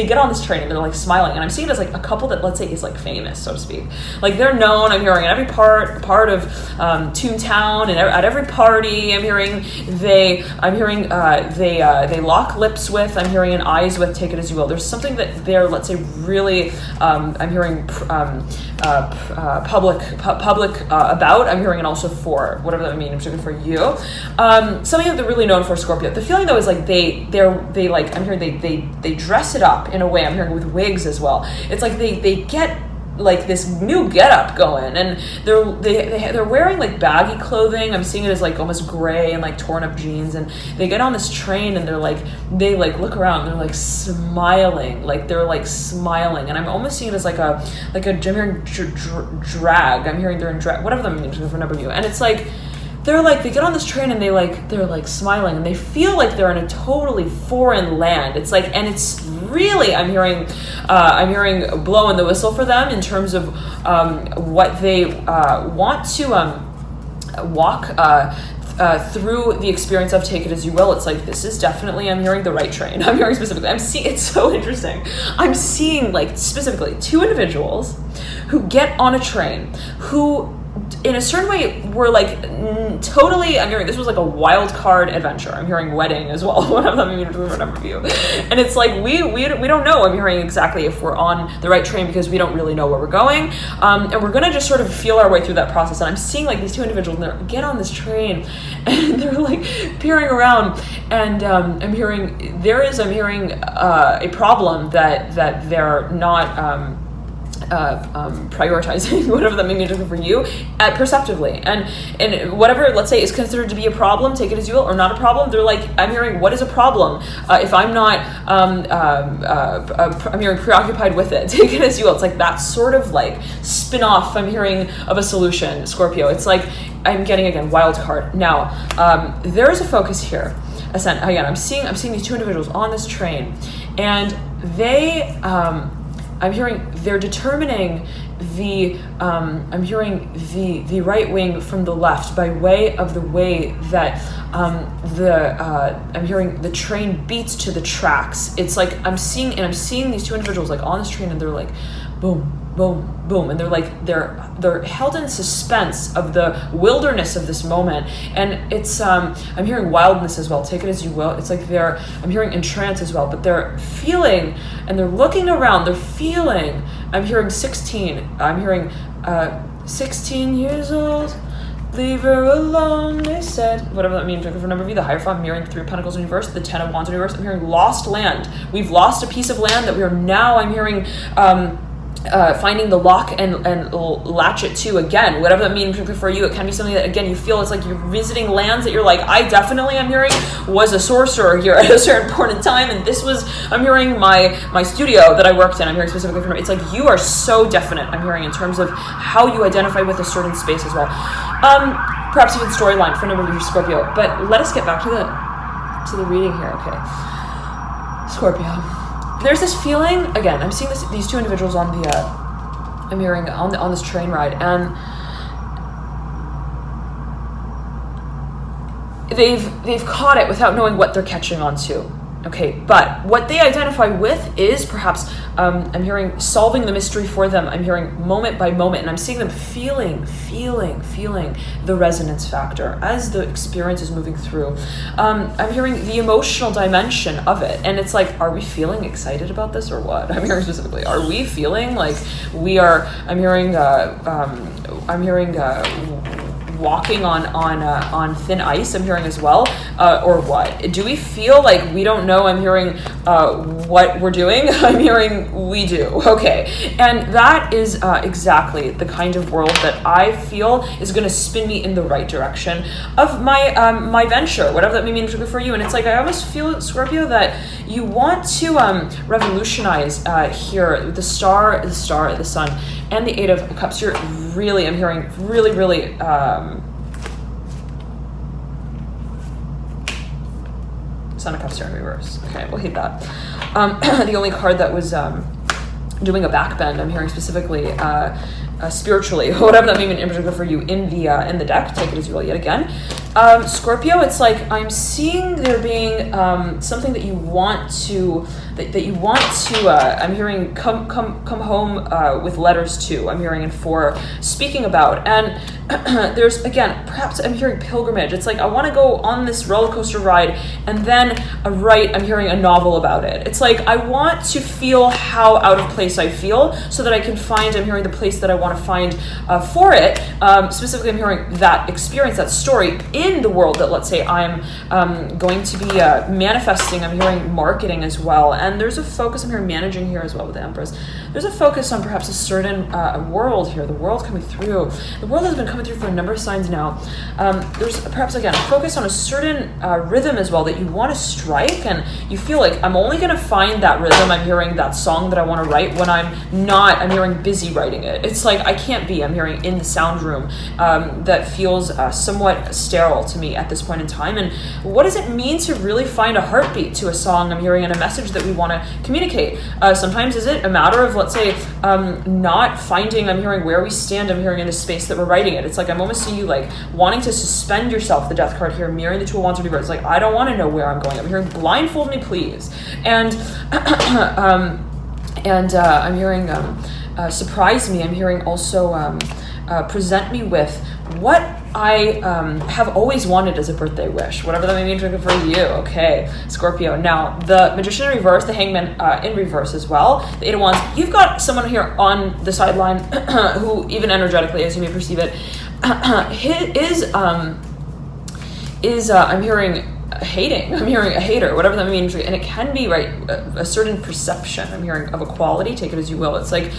get on this train and they're like smiling, and I'm seeing it as like a couple that, let's say, is like famous, so to speak. Like they're known. I'm hearing in every part of Toontown, and at every party. I'm hearing they lock lips with. I'm hearing an eyes with. Take it as you will. There's something that they're, let's say, really I'm hearing public about. I'm hearing, and also for whatever that means, particularly for you, something that they're really known for, Scorpio. The feeling though is like they like, I'm hearing they dress it up in a way. I'm hearing with wigs as well. It's like they get like this new getup going, and they're wearing like baggy clothing. I'm seeing it as like almost gray and like torn up jeans, and they get on this train, and they look around, and they're like smiling, and I'm almost seeing it as like a I'm hearing drag. I'm hearing they're in drag, whatever that means for a number of you, and it's like they're like, they get on this train, and they're like smiling, and they feel like they're in a totally foreign land. It's like, and it's really, I'm hearing blowing the whistle for them in terms of what they want to walk through the experience of. Take it as you will. It's like, this is definitely, I'm hearing the right train. I'm hearing specifically, it's so interesting. I'm seeing like specifically two individuals who get on a train, who in a certain way, we're like totally, I'm hearing this was like a wild card adventure. I'm hearing wedding as well. One of them, number view. And it's like, we don't know. I'm hearing exactly if we're on the right train because we don't really know where we're going. And we're going to just sort of feel our way through that process. And I'm seeing like these two individuals, and they get on this train and they're like peering around. And I'm hearing a problem that they're not prioritizing, whatever that may mean for you, perceptively, and whatever, let's say, is considered to be a problem, take it as you will, or not a problem. They're like, I'm hearing, what is a problem? If I'm not, I'm hearing preoccupied with it, take it as you will. It's like that sort of like spin-off, I'm hearing, of a solution, Scorpio. It's like, I'm getting, again, wild card. Now, there is a focus here. Again, I'm seeing these two individuals on this train, and they, I'm hearing they're determining I'm hearing the right wing from the left by way of the way that I'm hearing the train beats to the tracks. It's like I'm seeing these two individuals like on this train, and they're like, boom, boom, boom, and they're like they're held in suspense of the wilderness of this moment. And it's I'm hearing wildness as well, take it as you will. It's like I'm hearing entrance as well, but they're feeling and they're looking around, they're feeling. I'm hearing 16, I'm hearing 16 years old, leave her alone, they said. Whatever that means for number of you, the Hierophant, I'm hearing 3 of Pentacles in reverse, the 10 of Wands in reverse. I'm hearing lost land. We've lost a piece of land that we are now, I'm hearing, finding the lock and latch it to again. Whatever that means for you, it can be something that, again, you feel it's like you're visiting lands that you're like, I definitely, I'm hearing, was a sorcerer here at a certain point in time, and this was, I'm hearing, my studio that I worked in. I'm hearing specifically from, it's like you are so definite, I'm hearing, in terms of how you identify with a certain space as well. Perhaps even storyline for a number of you, Scorpio. But let us get back to the reading here. Okay, Scorpio. There's this feeling, again, I'm seeing these two individuals on the, I'm hearing on this train ride, and they've caught it without knowing what they're catching on to. Okay, but what they identify with is perhaps, I'm hearing solving the mystery for them. I'm hearing moment by moment, and I'm seeing them feeling the resonance factor as the experience is moving through. I'm hearing the emotional dimension of it, and it's like, are we feeling excited about this or what? I'm hearing specifically, are we feeling like we are? I'm hearing walking on thin ice, I'm hearing as well, or what? Do we feel like we don't know? I'm hearing what we're doing. I'm hearing we do. Okay, and that is exactly the kind of world that I feel is going to spin me in the right direction of my venture, whatever that may mean for you. And it's like, I almost feel, Scorpio, that you want to revolutionize here with the star, the sun, and the 8 of Cups. You're really, I'm hearing really Son of Cups here in reverse. Okay, we'll hit that. The only card that was doing a backbend, I'm hearing specifically spiritually, whatever that may mean in particular for you in the deck. Take it as you will yet again. Scorpio, it's like I'm seeing there being something that you want to I'm hearing come home with letters to, I'm hearing, and for speaking about. And there's, again, perhaps I'm hearing pilgrimage. It's like I want to go on this roller coaster ride and then write, I'm hearing, a novel about it. It's like I want to feel how out of place I feel so that I can find, I'm hearing, the place that I want to find for it. Specifically, I'm hearing that experience, that story in the world that, let's say, I'm going to be manifesting. I'm hearing marketing as well. And there's a focus, I'm hearing managing here as well with the Empress. There's a focus on perhaps a certain world here, the world coming through. The world has been coming through for a number of signs now. There's perhaps, again, a focus on a certain rhythm as well that you want to strike, and you feel like I'm only going to find that rhythm, I'm hearing, that song that I want to write when I'm not, I'm hearing, busy writing it. It's like I can't be, I'm hearing, in the sound room. That feels somewhat sterile to me at this point in time. And what does it mean to really find a heartbeat to a song, I'm hearing, and a message that we want to communicate? Sometimes is it a matter of, let's say, not finding, I'm hearing, where we stand, I'm hearing, in the space that we're writing it. It's like I'm almost seeing you like wanting to suspend yourself, the Death card here, mirroring the 2 of Wands reverse. It's like, I don't want to know where I'm going. I'm hearing, blindfold me, please. And I'm hearing surprise me. I'm hearing also present me with what I have always wanted as a birthday wish, whatever that may mean for you. Okay, Scorpio. Now, the Magician in reverse, the Hangman in reverse as well, the Eight of Wands. You've got someone here on the sideline who, even energetically, as you may perceive it, I'm hearing hating. I'm hearing a hater, whatever that means, and it can be right a certain perception. I'm hearing of equality. Take it as you will. It's like,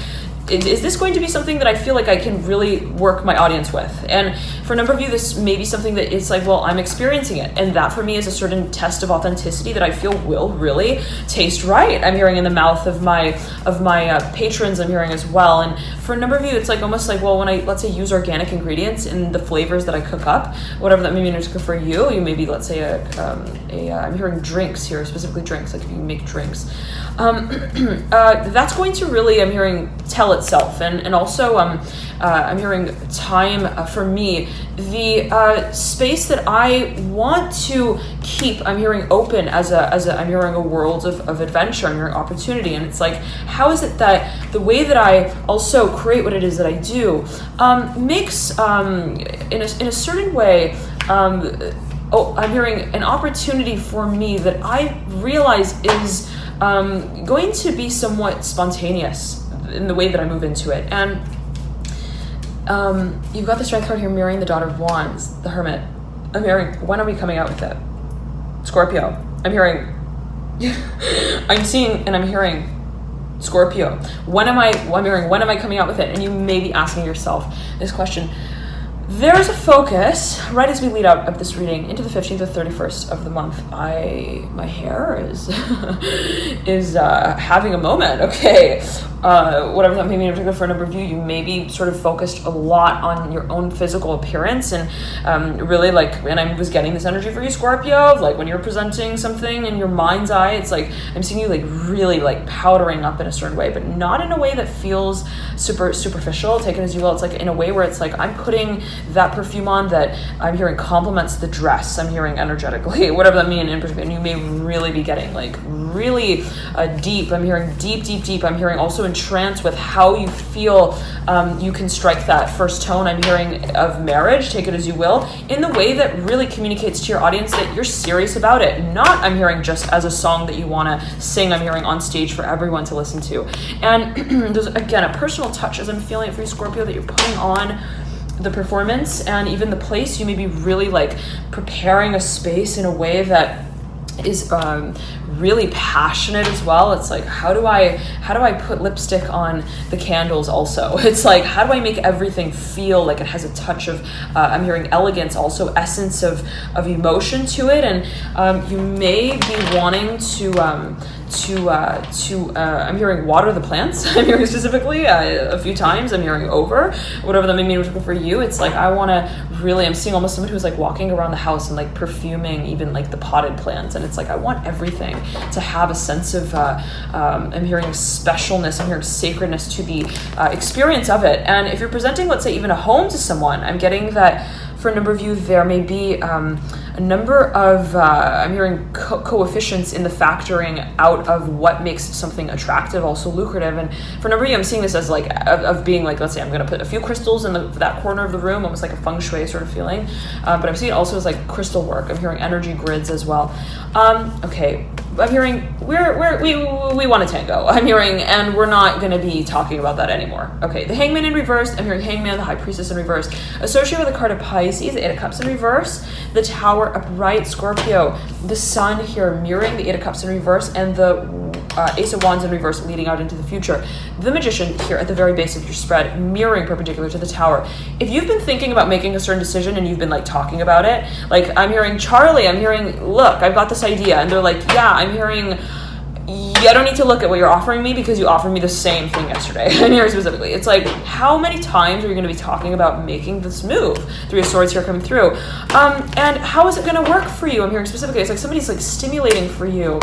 is this going to be something that I feel like I can really work my audience with? And for a number of you, this may be something that it's like, well, I'm experiencing it. And that for me is a certain test of authenticity that I feel will really taste right. I'm hearing in the mouth of my patrons, I'm hearing as well. And for a number of you, it's like almost like, well, when I, let's say, use organic ingredients in the flavors that I cook up, whatever that may mean for you, you maybe, let's say, I'm hearing drinks here, specifically drinks, like if you make drinks. That's going to really, I'm hearing, tell itself. And also I'm hearing time for me, the space that I want to keep, I'm hearing open as I'm hearing a world of adventure, I'm hearing opportunity. And it's like, how is it that the way that I also create what it is that I do makes in a certain way, I'm hearing an opportunity for me that I realize is going to be somewhat spontaneous in the way that I move into it. And you've got the Strength card here mirroring the Daughter of Wands, the Hermit. I'm hearing, when are we coming out with it? Scorpio. I'm hearing, I'm seeing and I'm hearing Scorpio. When am I coming out with it? And you may be asking yourself this question. There's a focus right as we lead out of this reading into the 15th or 31st of the month. My hair is having a moment. Okay, whatever that may mean in particular for a number of you, you may be sort of focused a lot on your own physical appearance and really like. And I was getting this energy for you, Scorpio, of like when you're presenting something in your mind's eye, it's like I'm seeing you like really like powdering up in a certain way, but not in a way that feels super superficial. Take it as you will. It's like in a way where it's like I'm putting that perfume on that I'm hearing complements the dress. I'm hearing energetically, whatever that means in particular. And you may really be getting like really deep. I'm hearing deep. I'm hearing also in trance with how you feel you can strike that first tone. I'm hearing of marriage, take it as you will, in the way that really communicates to your audience that you're serious about it. Not, I'm hearing, just as a song that you want to sing. I'm hearing on stage for everyone to listen to. And there's, again, a personal touch as I'm feeling it for you, Scorpio, that you're putting on the performance and even the place. You may be really like preparing a space in a way that is really passionate as well. It's like, how do I put lipstick on the candles also? It's like, how do I make everything feel like it has a touch of I'm hearing elegance, also essence of emotion to it. And you may be wanting to I'm hearing water the plants. I'm hearing specifically a few times. I'm hearing over, whatever that may mean for you. It's like I want to really, I'm seeing almost someone who's like walking around the house and like perfuming even like the potted plants. And it's like I want everything to have a sense of I'm hearing specialness, I'm hearing sacredness to the experience of it. And if you're presenting, let's say, even a home to someone, I'm getting that for a number of you there may be a number of I'm hearing coefficients in the factoring out of what makes something attractive, also lucrative. And for a number of you, I'm seeing this as like of being like, let's say I'm going to put a few crystals in that corner of the room, almost like a feng shui sort of feeling, but I'm seeing it also as like crystal work. I'm hearing energy grids as well. Okay, I'm hearing we want to tango. I'm hearing, and we're not going to be talking about that anymore. Okay, the Hangman in reverse. I'm hearing Hangman, the High Priestess in reverse, associated with the card of Pisces, the Eight of Cups in reverse, the Tower upright, Scorpio, the Sun here mirroring the Eight of Cups in reverse, and the Ace of Wands in reverse leading out into the future. The Magician here at the very base of your spread, mirroring perpendicular to the Tower. If you've been thinking about making a certain decision and you've been like talking about it, like I'm hearing Charlie, I'm hearing, look, I've got this idea, and they're like, yeah, I'm hearing, I don't need to look at what you're offering me because you offered me the same thing yesterday. I'm hearing specifically. It's like, how many times are you going to be talking about making this move? Three of Swords here coming through. And how is it going to work for you? I'm hearing specifically. It's like somebody's like stimulating for you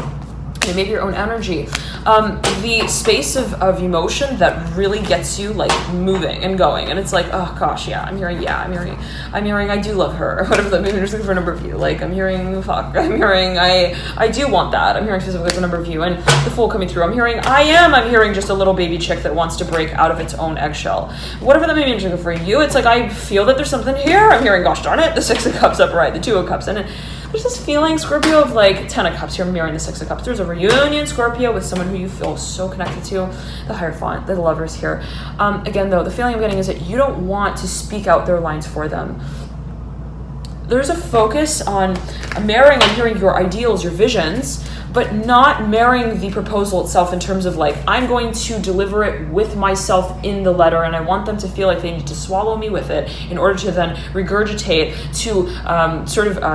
maybe your own energy, the space of emotion that really gets you like moving and going. And it's like, oh gosh, I'm hearing, I do love her, or whatever. Maybe just looking for a number of you. Like, I'm hearing, I'm hearing, I do want that. I'm hearing specifically for a number of you. And the Fool coming through. I'm hearing just a little baby chick that wants to break out of its own eggshell. Whatever that may mean for you, it's like, I feel that there's something here. I'm hearing, gosh darn it, the Six of Cups upright, the Two of Cups, and there's this feeling, Scorpio, of like 10 of Cups here mirroring the Six of Cups. There's a reunion, Scorpio, with someone who you feel so connected to, the Hierophant, the Lovers here. Again, though, the feeling I'm getting is that you don't want to speak out their lines for them. There's a focus on marrying and hearing your ideals, your visions, but not marrying the proposal itself in terms of like, I'm going to deliver it with myself in the letter, and I want them to feel like they need to swallow me with it in order to then regurgitate, to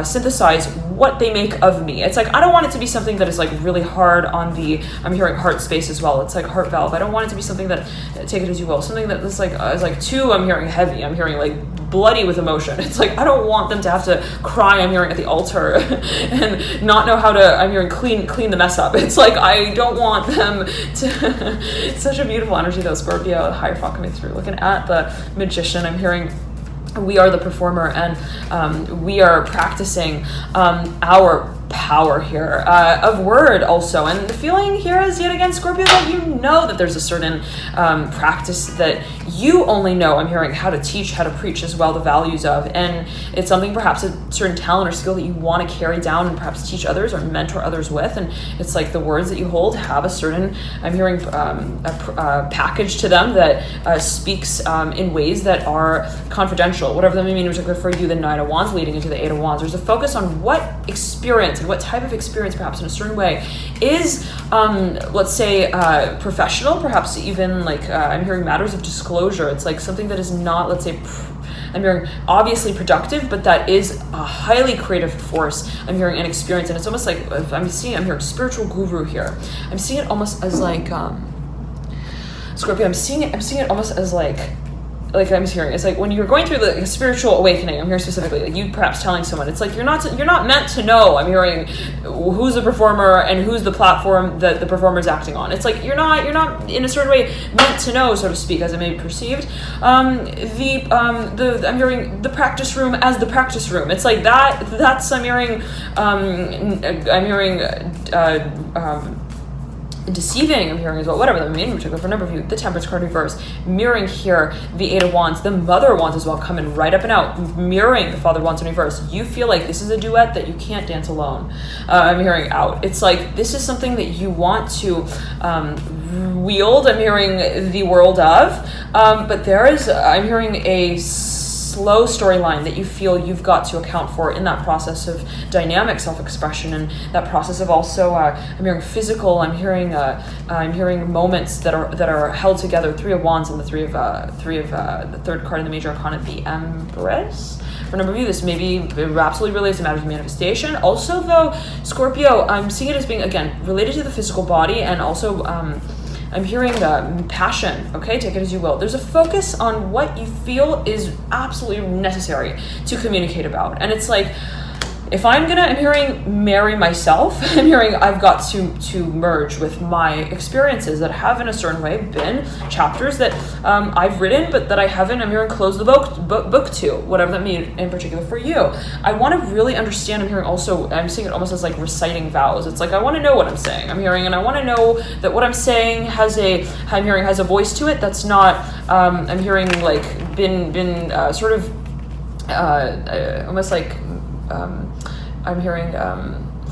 synthesize what they make of me. It's like, I don't want it to be something that is like really hard on the, I'm hearing heart space as well. It's like heart valve. I don't want it to be something that, take it as you will, something that is like too, I'm hearing heavy. I'm hearing like bloody with emotion. It's like, I don't want them to have to cry, I'm hearing, at the altar and not know how to, I'm hearing, clean the mess up. It's like, I don't want them to it's such a beautiful energy though, Scorpio, the Hierophant coming through. Looking at the Magician, I'm hearing, we are the performer, and we are practicing our power here of word also. And the feeling here is, yet again, Scorpio, that you know that there's a certain practice that you only know, I'm hearing, how to teach, how to preach as well, the values of, and it's something, perhaps a certain talent or skill that you want to carry down and perhaps teach others or mentor others with. And it's like the words that you hold have a certain, I'm hearing, a package to them that speaks in ways that are confidential, whatever that may mean in particular for you. The Nine of Wands leading into the Eight of Wands, there's a focus on what experience and what type of experience, perhaps in a certain way, is let's say professional, perhaps even like I'm hearing matters of disclosure. It's like something that is not, let's say, I'm hearing obviously productive, but that is a highly creative force. I'm hearing an experience, and it's almost like I'm hearing spiritual guru here. I'm seeing it almost as like Scorpio. I'm seeing it almost as like I'm hearing, it's like when you're going through the spiritual awakening, I'm hearing specifically, like you perhaps telling someone, it's like you're not meant to know, I'm hearing, who's the performer and who's the platform that the performer is acting on. It's like you're not in a certain way meant to know, so to speak, as it may be perceived. I'm hearing the practice room as the practice room. It's like that's I'm hearing deceiving, I'm hearing as well, whatever that means in particular for a number of you. The Temperance card reverse, mirroring here the Eight of Wands, the Mother of Wands as well, coming right up and out, mirroring the Father of Wands in reverse. You feel like this is a duet that you can't dance alone. I'm hearing out. It's like this is something that you want to wield, I'm hearing, the world of, but there is, I'm hearing a slow storyline that you feel you've got to account for in that process of dynamic self-expression, and that process of also I'm hearing physical, I'm hearing moments that are held together. Three of Wands and the three of the third card in the major arcana, the Empress. For a number of you, this maybe absolutely relates to matters of manifestation. Also, though, Scorpio, I'm seeing it as being, again, related to the physical body, and also I'm hearing passion, okay? Take it as you will. There's a focus on what you feel is absolutely necessary to communicate about. And it's like, if I'm hearing marry myself, I'm hearing I've got to merge with my experiences that have in a certain way been chapters that I've written, but that I haven't, I'm hearing close the book to, whatever that means in particular for you. I want to really understand, I'm hearing also, I'm seeing it almost as like reciting vows. It's like, I want to know what I'm saying, I'm hearing, and I want to know that what I'm saying has a voice to it that's not, I'm hearing like been sort of almost like, I'm hearing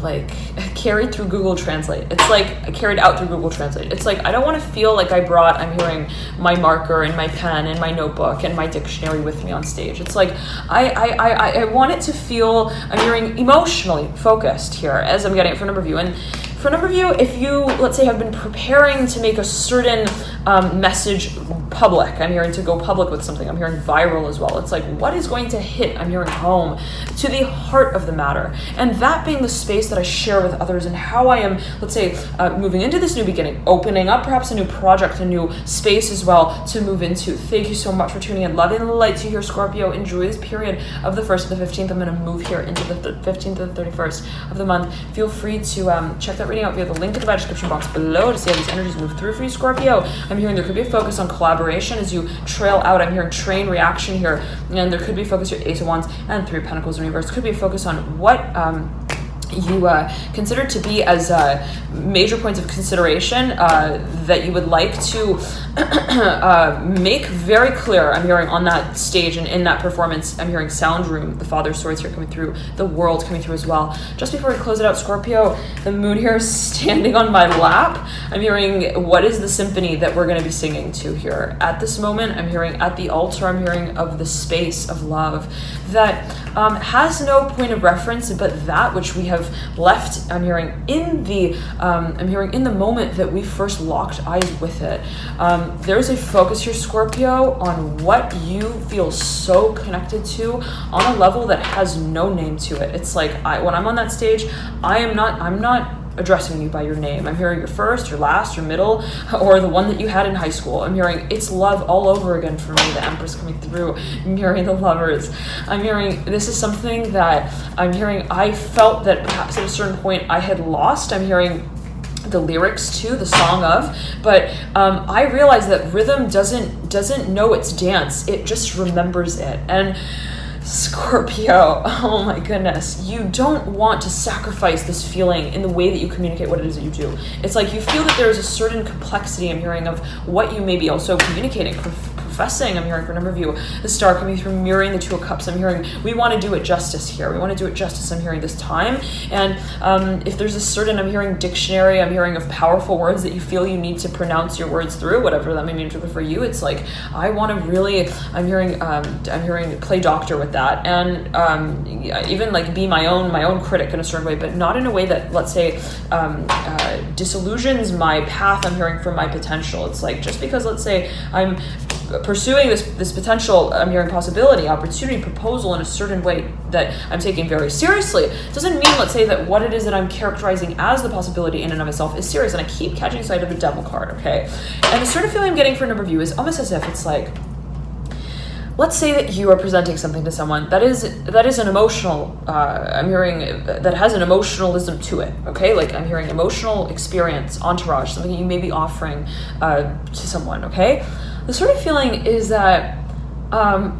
like carried through Google Translate. It's like carried out through Google Translate. It's like I don't want to feel like I brought, I'm hearing, my marker and my pen and my notebook and my dictionary with me on stage. It's like I want it to feel, I'm hearing, emotionally focused here as I'm getting it for a number of you. And for a number of you, if you, let's say, have been preparing to make a certain message public. I'm hearing to go public with something. I'm hearing viral as well. It's like, what is going to hit? I'm hearing home, to the heart of the matter. And that being the space that I share with others, and how I am, let's say, moving into this new beginning, opening up perhaps a new project, a new space as well to move into. Thank you so much for tuning in. Love and light to your Scorpio. Enjoy this period of the 1st to the 15th. I'm going to move here into the 15th to the 31st of the month. Feel free to check that reading out via the link in the description box below to see how these energies move through for you, Scorpio. I'm hearing there could be a focus on collaboration as you trail out. I'm hearing train reaction here, and there could be a focus your Ace of Wands and 3 of Pentacles in reverse. Could be a focus on what you consider to be as major points of consideration that you would like to make very clear. I'm hearing on that stage and in that performance. I'm hearing sound room, the Father of Swords here coming through, the World coming through as well. Just before we close it out, Scorpio, the moon here is standing on my lap. I'm hearing, what is the symphony that we're going to be singing to here at this moment? I'm hearing at the altar. I'm hearing of the space of love that has no point of reference but that which we have left. I'm hearing in the moment that we first locked eyes with it. There's a focus here, Scorpio, on what you feel so connected to on a level that has no name to it. It's like, when I'm on that stage, I'm not addressing you by your name. I'm hearing your first, your last, your middle, or the one that you had in high school. I'm hearing it's love all over again for me, the Empress coming through. I'm hearing the Lovers. I'm hearing this is something that I'm hearing I felt that perhaps at a certain point I had lost. I'm hearing the lyrics to the song of, but I realized that rhythm doesn't know its dance. It just remembers it. And Scorpio, oh my goodness, you don't want to sacrifice this feeling in the way that you communicate what it is that you do. It's like you feel that there is a certain complexity, I'm hearing, of what you may be also communicating, professing. I'm hearing for a number of you, the Star coming through, mirroring the 2 of Cups. I'm hearing we want to do it justice here. We want to do it justice, I'm hearing, this time. And if there's a certain, I'm hearing dictionary, I'm hearing of powerful words that you feel you need to pronounce your words through, whatever that may mean for you. It's like, I want to really, I'm hearing play doctor with that. And even like be my own critic in a certain way, but not in a way that, let's say, disillusions my path. I'm hearing from my potential. It's like, just because, let's say, I'm pursuing this potential, I'm hearing possibility, opportunity, proposal in a certain way that I'm taking very seriously, doesn't mean, let's say, that what it is that I'm characterizing as the possibility in and of itself is serious. And I keep catching sight of the Devil card, okay? And the sort of feeling I'm getting for a number of you is almost as if it's like, let's say that you are presenting something to someone that is an emotional, I'm hearing that has an emotionalism to it, okay? Like I'm hearing emotional experience, entourage, something you may be offering to someone, okay? The sort of feeling is that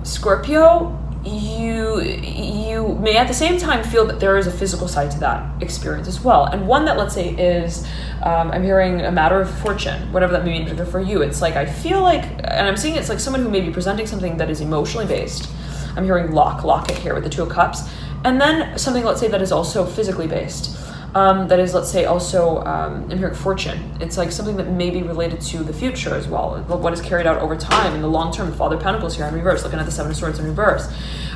Scorpio, you may at the same time feel that there is a physical side to that experience as well. And one that, let's say, is I'm hearing a matter of fortune, whatever that may mean for you. It's like, I feel like, and I'm seeing it's like someone who may be presenting something that is emotionally based. I'm hearing locket here with the 2 of Cups. And then something, let's say, that is also physically based. That is, let's say, also, I'm hearing fortune. It's like something that may be related to the future as well, what is carried out over time in the long term. The Father of Pentacles here in reverse, looking at the 7 of Swords in reverse.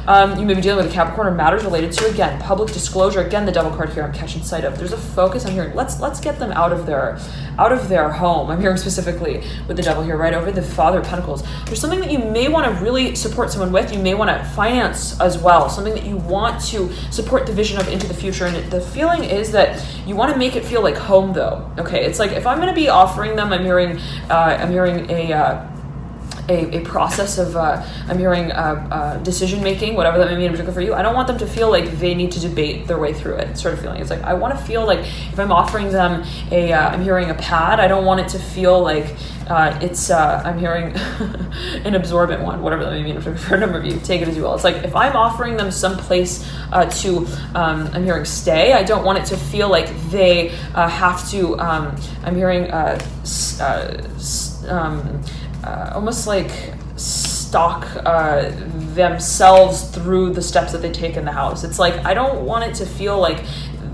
You may be dealing with a Capricorn or matters related to, again, public disclosure. Again, the Devil card here I'm catching sight of. There's a focus. I'm hearing, let's get them out of their home. I'm hearing specifically with the Devil here right over the Father of Pentacles. There's something that you may want to really support someone with. You may want to finance as well. Something that you want to support the vision of into the future. And the feeling is that you want to make it feel like home, though. Okay, it's like if I'm going to be offering them, I'm hearing a process of I'm hearing decision making, whatever that may mean in particular for you. I don't want them to feel like they need to debate their way through it, sort of feeling. It's like I want to feel like if I'm offering them I'm hearing a pad, I don't want it to feel like it's I'm hearing an absorbent one, whatever that may mean for a number of you. Take it as you will. It's like if I'm offering them some place to I'm hearing stay, I don't want it to feel like they have to I'm hearing almost like stalk themselves through the steps that they take in the house. It's like I don't want it to feel like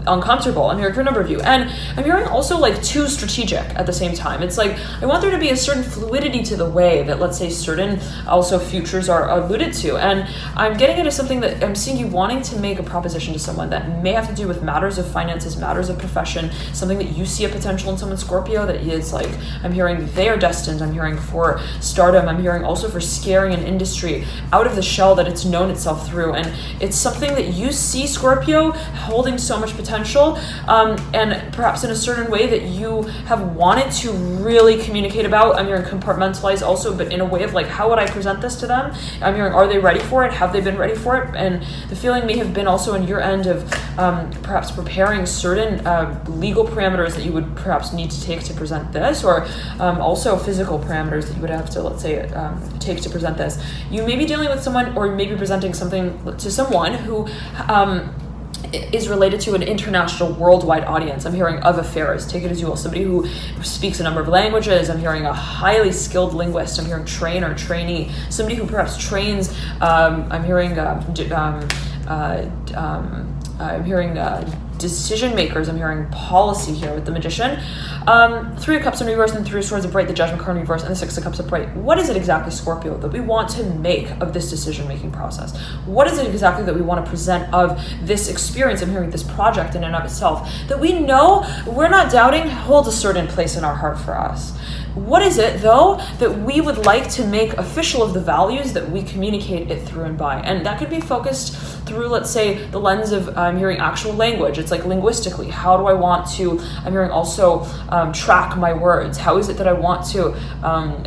uncomfortable. I'm hearing for a number of you. And I'm hearing also like too strategic at the same time. It's like, I want there to be a certain fluidity to the way that, let's say, certain also futures are alluded to. And I'm getting into something that I'm seeing you wanting to make a proposition to someone that may have to do with matters of finances, matters of profession, something that you see a potential in someone, Scorpio, that is like, I'm hearing they are destined. I'm hearing for stardom. I'm hearing also for scaring an industry out of the shell that it's known itself through. And it's something that you see, Scorpio, holding so much potential, and perhaps in a certain way that you have wanted to really communicate about. I'm hearing compartmentalize also, but in a way of like, how would I present this to them? I'm hearing, are they ready for it? Have they been ready for it? And the feeling may have been also in your end of perhaps preparing certain legal parameters that you would perhaps need to take to present this, or also physical parameters that you would have to, let's say, take to present this. You may be dealing with someone, or maybe presenting something to someone who is related to an international, worldwide audience. I'm hearing of affairs, take it as you will, somebody who speaks a number of languages. I'm hearing a highly skilled linguist. I'm hearing trainer, trainee, somebody who perhaps trains. I'm hearing decision makers. I'm hearing policy here with the Magician. 3 of Cups in reverse and 3 of Swords upright, the Judgment card in reverse, and the 6 of Cups upright. What is it exactly, Scorpio, that we want to make of this decision-making process? What is it exactly that we want to present of this experience? I'm hearing this project in and of itself that we know, we're not doubting, holds a certain place in our heart for us. What is it, though, that we would like to make official of the values that we communicate it through and by? And that could be focused through, let's say, the lens of I'm hearing actual language. It's like linguistically, how do I want to, I'm hearing also track my words. How is it that I want to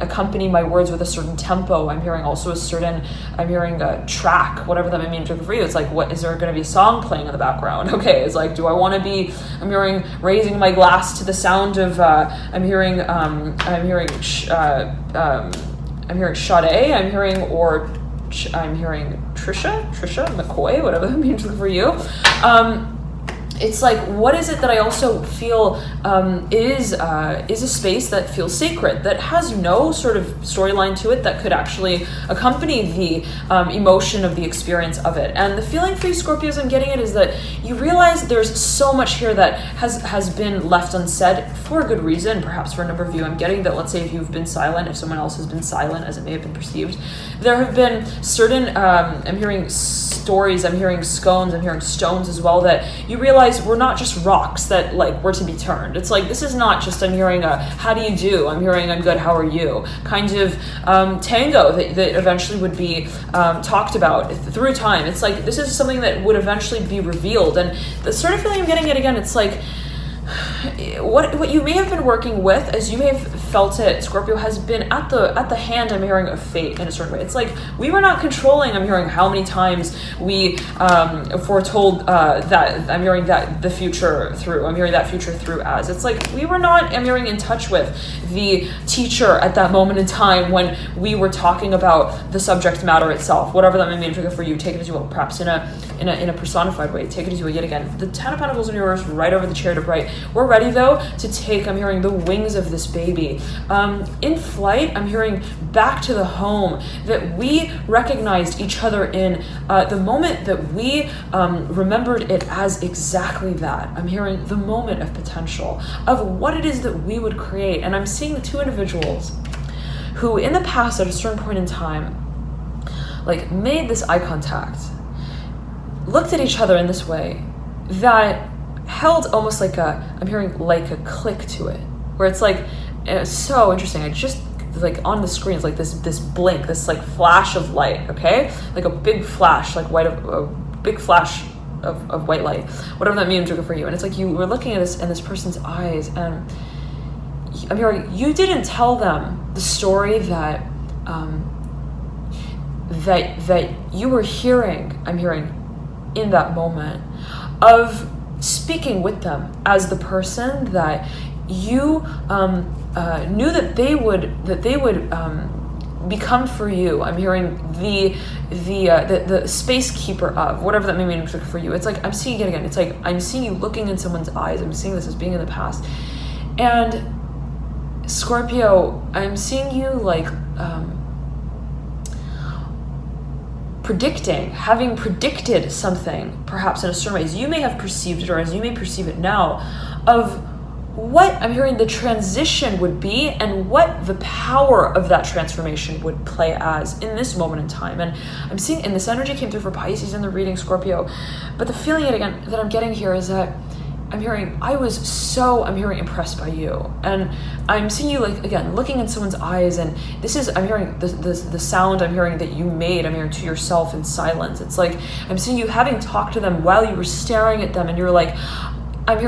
accompany my words with a certain tempo? I'm hearing also a certain, I'm hearing a track, whatever that may mean for you. It's like, what, is there going to be a song playing in the background? Okay, it's like, do I want to be, I'm hearing raising my glass to the sound of, I'm hearing Sade, I'm hearing Trisha McCoy, whatever that means for you. It's like, what is it that I also feel is a space that feels sacred, that has no sort of storyline to it, that could actually accompany the emotion of the experience of it. And the feeling for you, Scorpios, I'm getting it, is that you realize there's so much here that has been left unsaid for a good reason, perhaps for a number of you. I'm getting that, let's say, if you've been silent, if someone else has been silent, as it may have been perceived, there have been certain, I'm hearing stories, I'm hearing scones, I'm hearing stones as well, that you realize we're not just rocks that like were to be turned. It's like, this is not just, I'm hearing a how do you do, I'm hearing I'm good, how are you, kind of tango that eventually would be talked about through time. It's like, this is something that would eventually be revealed. And the sort of feeling I'm getting it again, it's like, what you may have been working with, as you may have felt it, Scorpio, has been at the hand, I'm hearing, of fate in a certain way. It's like, we were not controlling, I'm hearing, how many times we foretold that, I'm hearing, that the future through, I'm hearing that future through as. It's like, we were not, I'm hearing, in touch with the teacher at that moment in time when we were talking about the subject matter itself, whatever that may mean for you. Take it as you will, perhaps in a personified way. Take it as you will. Yet again, the 10 of Pentacles in reverse, right over the Chariot upright. We're ready, though, to take, I'm hearing, the wings of this baby. In flight, I'm hearing back to the home that we recognized each other in, the moment that we remembered it as exactly that. I'm hearing the moment of potential, of what it is that we would create. And I'm seeing the 2 individuals who, in the past, at a certain point in time, like, made this eye contact, looked at each other in this way, that held almost like I'm hearing like a click to it, where it's like, it's so interesting. I just, like, on the screen, it's like this blink, this like flash of light, okay? Like a big flash, like a big flash of white light, whatever that means for you. And it's like, you were looking at this in this person's eyes, and I'm hearing, you didn't tell them the story that that you were hearing, I'm hearing, in that moment, of speaking with them as the person that you knew that they would become for you. I'm hearing the space keeper of, whatever that may mean for you. It's like, I'm seeing it again. It's like, I'm seeing you looking in someone's eyes. I'm seeing this as being in the past. And Scorpio, I'm seeing you like having predicted something, perhaps in a certain way, as you may have perceived it or as you may perceive it now, of what I'm hearing the transition would be and what the power of that transformation would play as in this moment in time. And I'm seeing, and this energy came through for Pisces in the reading, Scorpio, but the feeling again that I'm getting here is that I'm hearing impressed by you, and I'm seeing you like again looking in someone's eyes, and this is I'm hearing the sound I'm hearing that you made I'm hearing to yourself in silence. It's like I'm seeing you having talked to them while you were staring at them, and you're like, I'm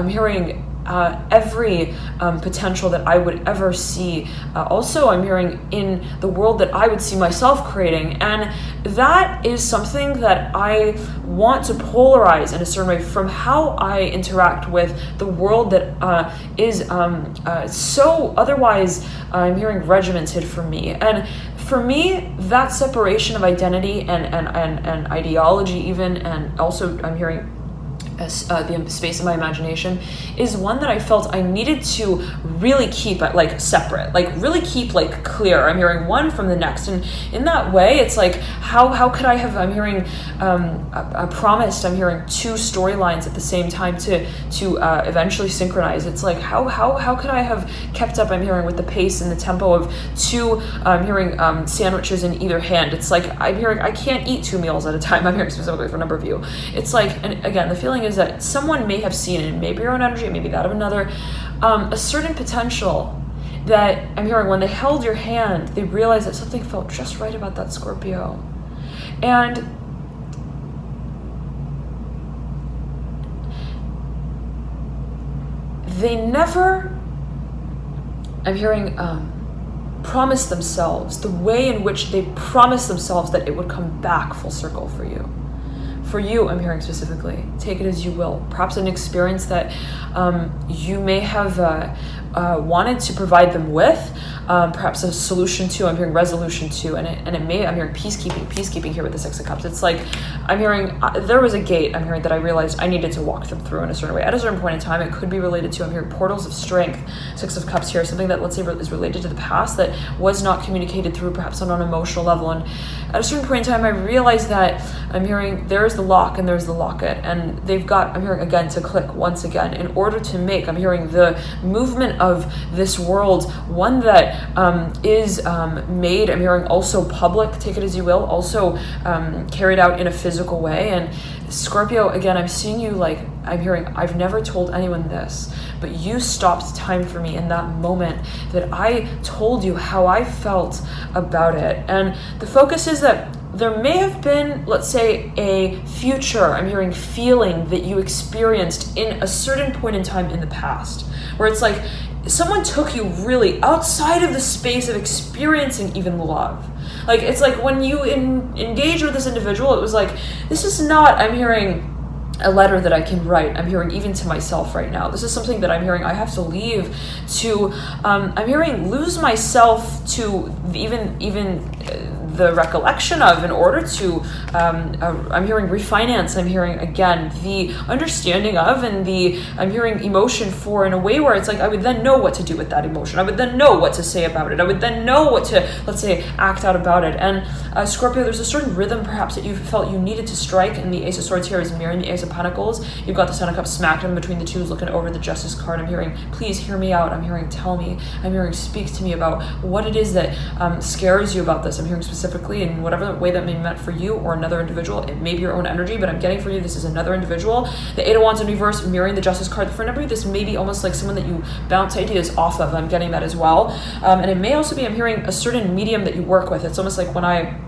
hearing every potential that I would ever see. Also, I'm hearing in the world that I would see myself creating. And that is something that I want to polarize in a certain way from how I interact with the world that is so otherwise, I'm hearing regimented for me. And for me, that separation of identity and ideology even, and also I'm hearing the space of my imagination, is one that I felt I needed to really keep like separate, like really keep like clear. I'm hearing one from the next, and in that way, it's like how could I have? I'm hearing promised. I'm hearing two storylines at the same time to eventually synchronize. It's like how could I have kept up? I'm hearing with the pace and the tempo of two. I'm hearing sandwiches in either hand. It's like I'm hearing I can't eat 2 meals at a time. I'm hearing specifically for a number of you. It's like, and again, the feeling is that someone may have seen it, maybe your own energy, maybe that of another, a certain potential that I'm hearing when they held your hand, they realized that something felt just right about that Scorpio. And they never, I'm hearing, promised themselves, the way in which they promised themselves that it would come back full circle for you. For you, I'm hearing specifically, take it as you will. Perhaps an experience that you may have wanted to provide them with, perhaps a solution to, I'm hearing resolution to, and it may, I'm hearing peacekeeping here with the Six of Cups. It's like, I'm hearing, there was a gate, I'm hearing that I realized I needed to walk them through in a certain way. At a certain point in time, it could be related to, I'm hearing portals of strength, Six of Cups here, something that, let's say, is related to the past that was not communicated through, perhaps on an emotional level. And at a certain point in time, I realized that I'm hearing there's the lock and there's the locket, and they've got, I'm hearing again, to click once again in order to make, I'm hearing the movement of this world, one that is made, I'm hearing also public, take it as you will, also carried out in a physical way. And Scorpio, again, I'm seeing you like, I'm hearing, I've never told anyone this, but you stopped time for me in that moment that I told you how I felt about it. And the focus is that there may have been, let's say, a future, I'm hearing, feeling that you experienced in a certain point in time in the past, where it's like someone took you really outside of the space of experiencing even love. Like, it's like when you engage with this individual, it was like, this is not, I'm hearing, a letter that I can write, I'm hearing, even to myself right now. This is something that I'm hearing I have to leave to, I'm hearing, lose myself to even the recollection of in order to, I'm hearing refinance, I'm hearing again the understanding of and the, I'm hearing emotion for in a way where it's like I would then know what to do with that emotion. I would then know what to say about it. I would then know what to, let's say, act out about it. And Scorpio, there's a certain rhythm perhaps that you felt you needed to strike, and the Ace of Swords here is mirroring the Ace of Pentacles. You've got the Ten of Cups smacked in between the two, looking over the Justice card. I'm hearing, please hear me out. I'm hearing, tell me. I'm hearing, speak to me about what it is that scares you about this. I'm hearing specifically in whatever way that may be meant for you or another individual. It may be your own energy, but I'm getting for you, this is another individual. The Eight of Wands in reverse, mirroring the Justice card. For a number of you, this may be almost like someone that you bounce ideas off of. I'm getting that as well. And it may also be, I'm hearing, a certain medium that you work with. It's almost like when I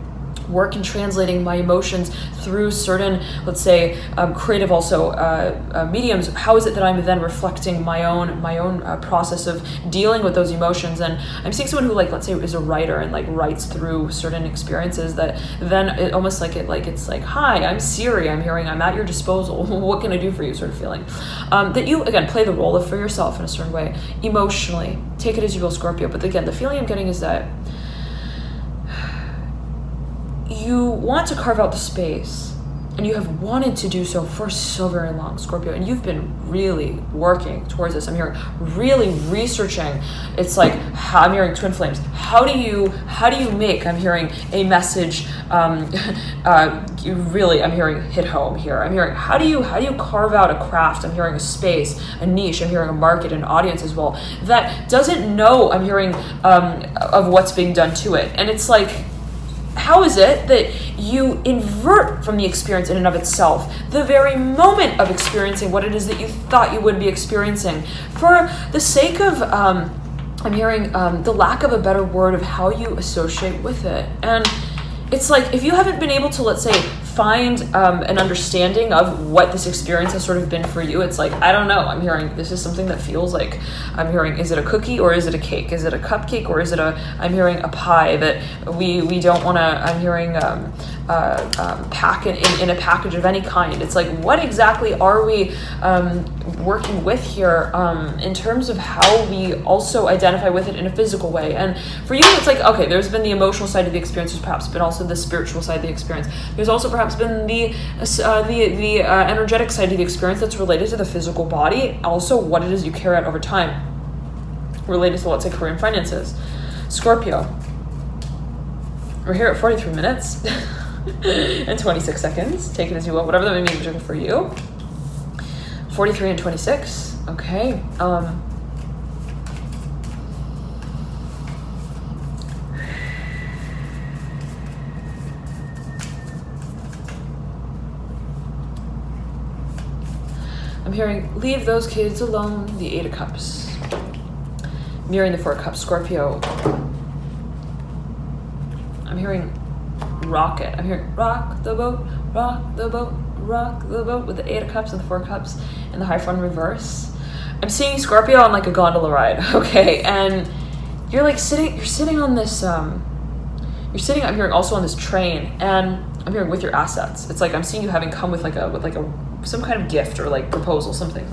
work in translating my emotions through certain, let's say, creative also mediums. How is it that I'm then reflecting my own process of dealing with those emotions? And I'm seeing someone who, like, let's say, is a writer and like writes through certain experiences that then it almost like it's like, hi, I'm Siri. I'm hearing, I'm at your disposal. What can I do for you? Sort of feeling that you again play the role of for yourself in a certain way emotionally. Take it as you will, Scorpio. But again, the feeling I'm getting is that you want to carve out the space and you have wanted to do so for so very long, Scorpio, and you've been really working towards this. I'm hearing really researching. It's like, I'm hearing twin flames. How do you make, I'm hearing a message, you really, I'm hearing hit home here. I'm hearing, how do you carve out a craft? I'm hearing a space, a niche. I'm hearing a market, an audience as well, that doesn't know, I'm hearing, of what's being done to it. And it's like, how is it that you invert from the experience in and of itself, the very moment of experiencing what it is that you thought you would be experiencing, for the sake of, I'm hearing the lack of a better word of how you associate with it? And it's like, if you haven't been able to, let's say, find an understanding of what this experience has sort of been for you, it's like, I don't know, I'm hearing this is something that feels like, I'm hearing, is it a cookie or is it a cake? Is it a cupcake or is it I'm hearing a pie that we don't want to, I'm hearing pack in a package of any kind. It's like, what exactly are we working with here in terms of how we also identify with it in a physical way? And for you, it's like, okay, there's been the emotional side of the experience, there's perhaps been also the spiritual side of the experience. There's also perhaps been the energetic side of the experience that's related to the physical body, also what it is you carry out over time, related to, let's say, career and finances. Scorpio, we're here at 43 minutes and 26 seconds. Take it as you will, whatever that may mean for you. 43 and 26. Okay. I'm hearing, leave those kids alone, the 8 of Cups. Mirroring the 4 of Cups, Scorpio. I'm hearing rocket. I'm hearing rock the boat, rock the boat, rock the boat, with the 8 of Cups and the 4 of Cups and the Hierophant reverse. I'm seeing Scorpio on like a gondola ride, okay? And you're like sitting on this, I'm hearing also on this train, and I'm hearing with your assets. It's like, I'm seeing you having come with some kind of gift or like proposal, something.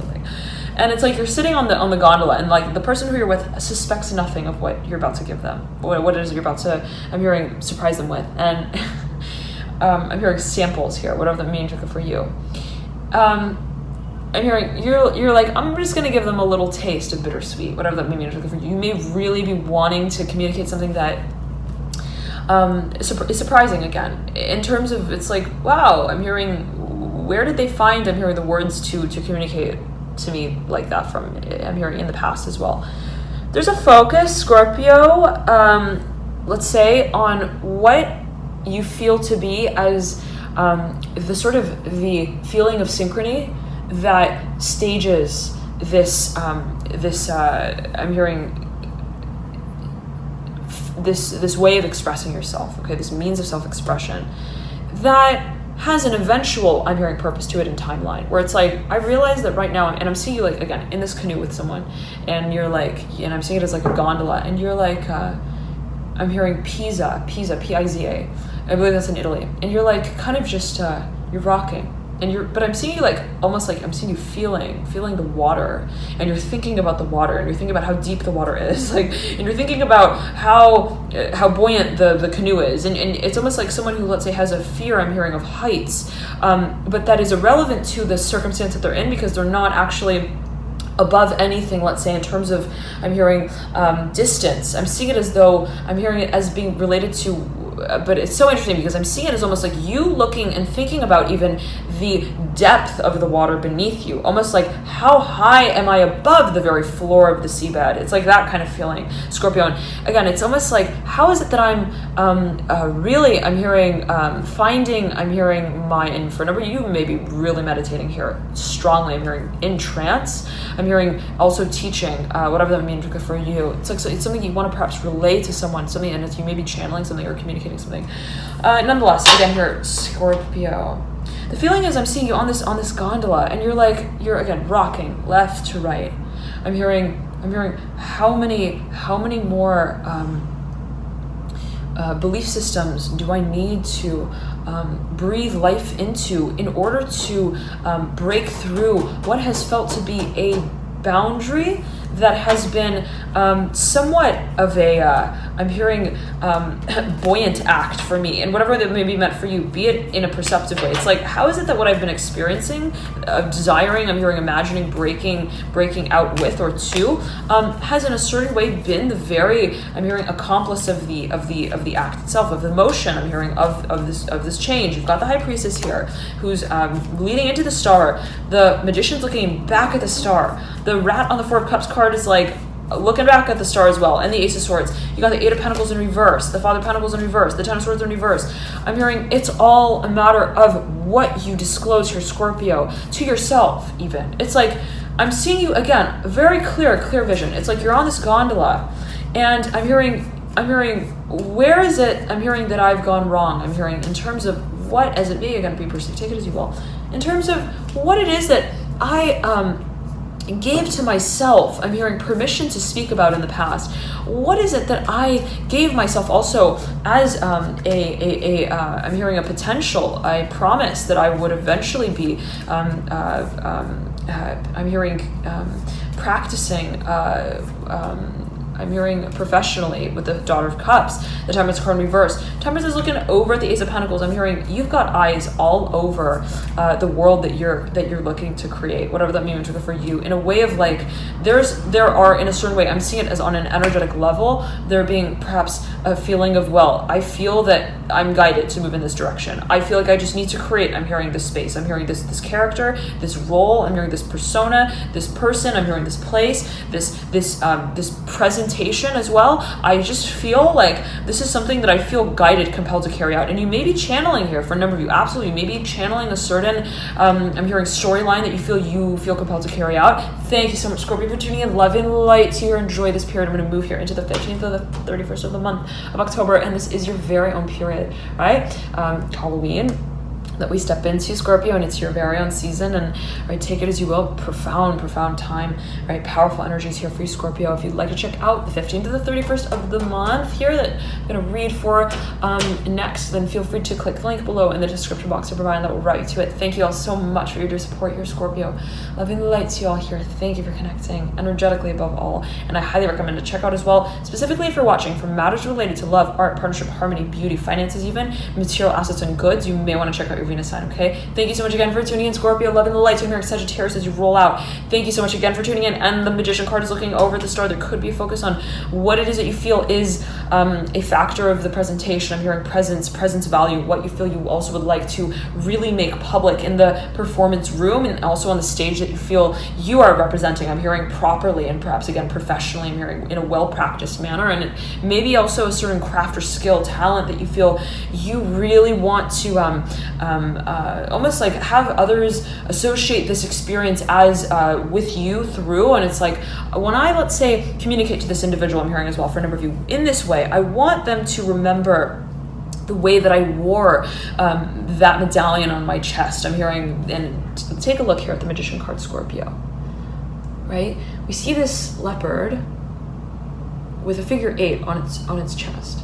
And it's like you're sitting on the gondola, and like the person who you're with suspects nothing of what you're about to give them, what it is you're about to, I'm hearing, surprise them with. And I'm hearing samples here, whatever that means for you. I'm hearing you're like, I'm just gonna give them a little taste of bittersweet, whatever that means for you. You may really be wanting to communicate something that is surprising again, in terms of, it's like, wow, I'm hearing, where did they find, I'm hearing the words to communicate to me like that from, I'm hearing in the past as well. There's a focus, Scorpio, let's say, on what you feel to be as the sort of the feeling of synchrony that stages this, I'm hearing, this way of expressing yourself, okay, this means of self-expression that has an eventual, I'm hearing, purpose to it in timeline, where it's like, I realize that right now, and I'm seeing you like, again, in this canoe with someone, and you're like, and I'm seeing it as like a gondola, and you're like, I'm hearing Pisa, P-I-Z-A, I believe that's in Italy, and you're like, kind of just, you're rocking, and but I'm seeing you like, almost like, I'm seeing you feeling the water, and you're thinking about the water, and you're thinking about how deep the water is, like, and you're thinking about how buoyant the canoe is, and it's almost like someone who, let's say, has a fear, I'm hearing, of heights, but that is irrelevant to the circumstance that they're in, because they're not actually above anything, let's say, in terms of, I'm hearing, distance. I'm seeing it as though, I'm hearing it as being related to, but it's so interesting because I'm seeing it as almost like you looking and thinking about even the depth of the water beneath you, almost like, how high am I above the very floor of the seabed? It's like that kind of feeling, Scorpio. And again, it's almost like, how is it that I'm really, I'm hearing, finding, I'm hearing and for a number of you may be really meditating here strongly, I'm hearing in trance, I'm hearing also teaching, whatever that means for you. It's like, so it's something you want to perhaps relay to someone, something, and you may be channeling something or communicating something. Nonetheless, again here, Scorpio. The feeling is, I'm seeing you on this gondola, and you're again rocking left to right. I'm hearing how many more belief systems do I need to breathe life into in order to break through what has felt to be a boundary that has been somewhat of a I'm hearing buoyant act for me, and whatever that may be meant for you, be it in a perceptive way. It's like, how is it that what I've been experiencing, desiring, I'm hearing imagining, breaking out with or to, has in a certain way been the very, I'm hearing, accomplice of the act itself, of the motion, I'm hearing of this change. You've got the High Priestess here, who's leading into the star. The Magician's looking back at the star. The Rat on the Four of Cups card is like looking back at the star as well, and the Ace of Swords. You got the Eight of Pentacles in reverse, the Father of Pentacles in reverse, the Ten of Swords in reverse. I'm hearing it's all a matter of what you disclose here, Scorpio, to yourself even. It's like, I'm seeing you again, very clear vision. It's like you're on this gondola, and I'm hearing, where is it, I'm hearing that I've gone wrong. I'm hearing in terms of what, as it may again be perceived, take it as you will, in terms of what it is that I gave to myself, I'm hearing permission to speak about in the past. What is it that I gave myself also as I'm hearing a potential, I promise that I would eventually be, I'm hearing practicing, I'm hearing professionally with the Daughter of Cups, the Temperance card in reverse. Temperance is looking over at the Ace of Pentacles. I'm hearing you've got eyes all over the world that you're looking to create, whatever that means for you, in a way of like, there are in a certain way, I'm seeing it as on an energetic level, there being perhaps a feeling of, well, I feel that I'm guided to move in this direction. I feel like I just need to create, I'm hearing this space, I'm hearing this character, this role, I'm hearing this persona, this person, I'm hearing this place, this presentation as well. I just feel like this is something that I feel guided, compelled to carry out. And you may be channeling here for a number of you, absolutely, you may be channeling a certain, I'm hearing storyline that you feel compelled to carry out. Thank you so much, Scorpio, for tuning in. Love and light to you. Enjoy this period. I'm going to move here into the 15th to the 31st of the month of October, and this is your very own period, right? Halloween that we step into, Scorpio, and it's your very own season, and right, take it as you will. Profound time, right? Powerful energies here for you, Scorpio. If you'd like to check out the 15th to the 31st of the month here that I'm going to read for next, then feel free to click the link below in the description box to provide, and that will route you to it. Thank you all so much for your support here, Scorpio. Loving the light to you all here. Thank you for connecting energetically above all, and I highly recommend to check out as well, specifically if you're watching for matters related to love, art, partnership, harmony, beauty, finances, even material assets and goods. You may want to check out your Venus sign, okay? Thank you so much again for tuning in, Scorpio. Loving the light to your Sagittarius as you roll out. Thank you so much again for tuning in. And the Magician card is looking over at the star. There could be a focus on what it is that you feel is a factor of the presentation. I'm hearing presence value, what you feel you also would like to really make public in the performance room and also on the stage that you feel you are representing. I'm hearing properly and perhaps again professionally. I'm hearing in a well-practiced manner, and maybe also a certain craft or skill, talent that you feel you really want to almost like have others associate this experience as with you through. And it's like, when I, let's say, communicate to this individual, I'm hearing as well for a number of you in this way, I want them to remember the way that I wore that medallion on my chest. I'm hearing, and take a look here at the Magician card, Scorpio, right? We see this leopard with a figure 8 on its chest.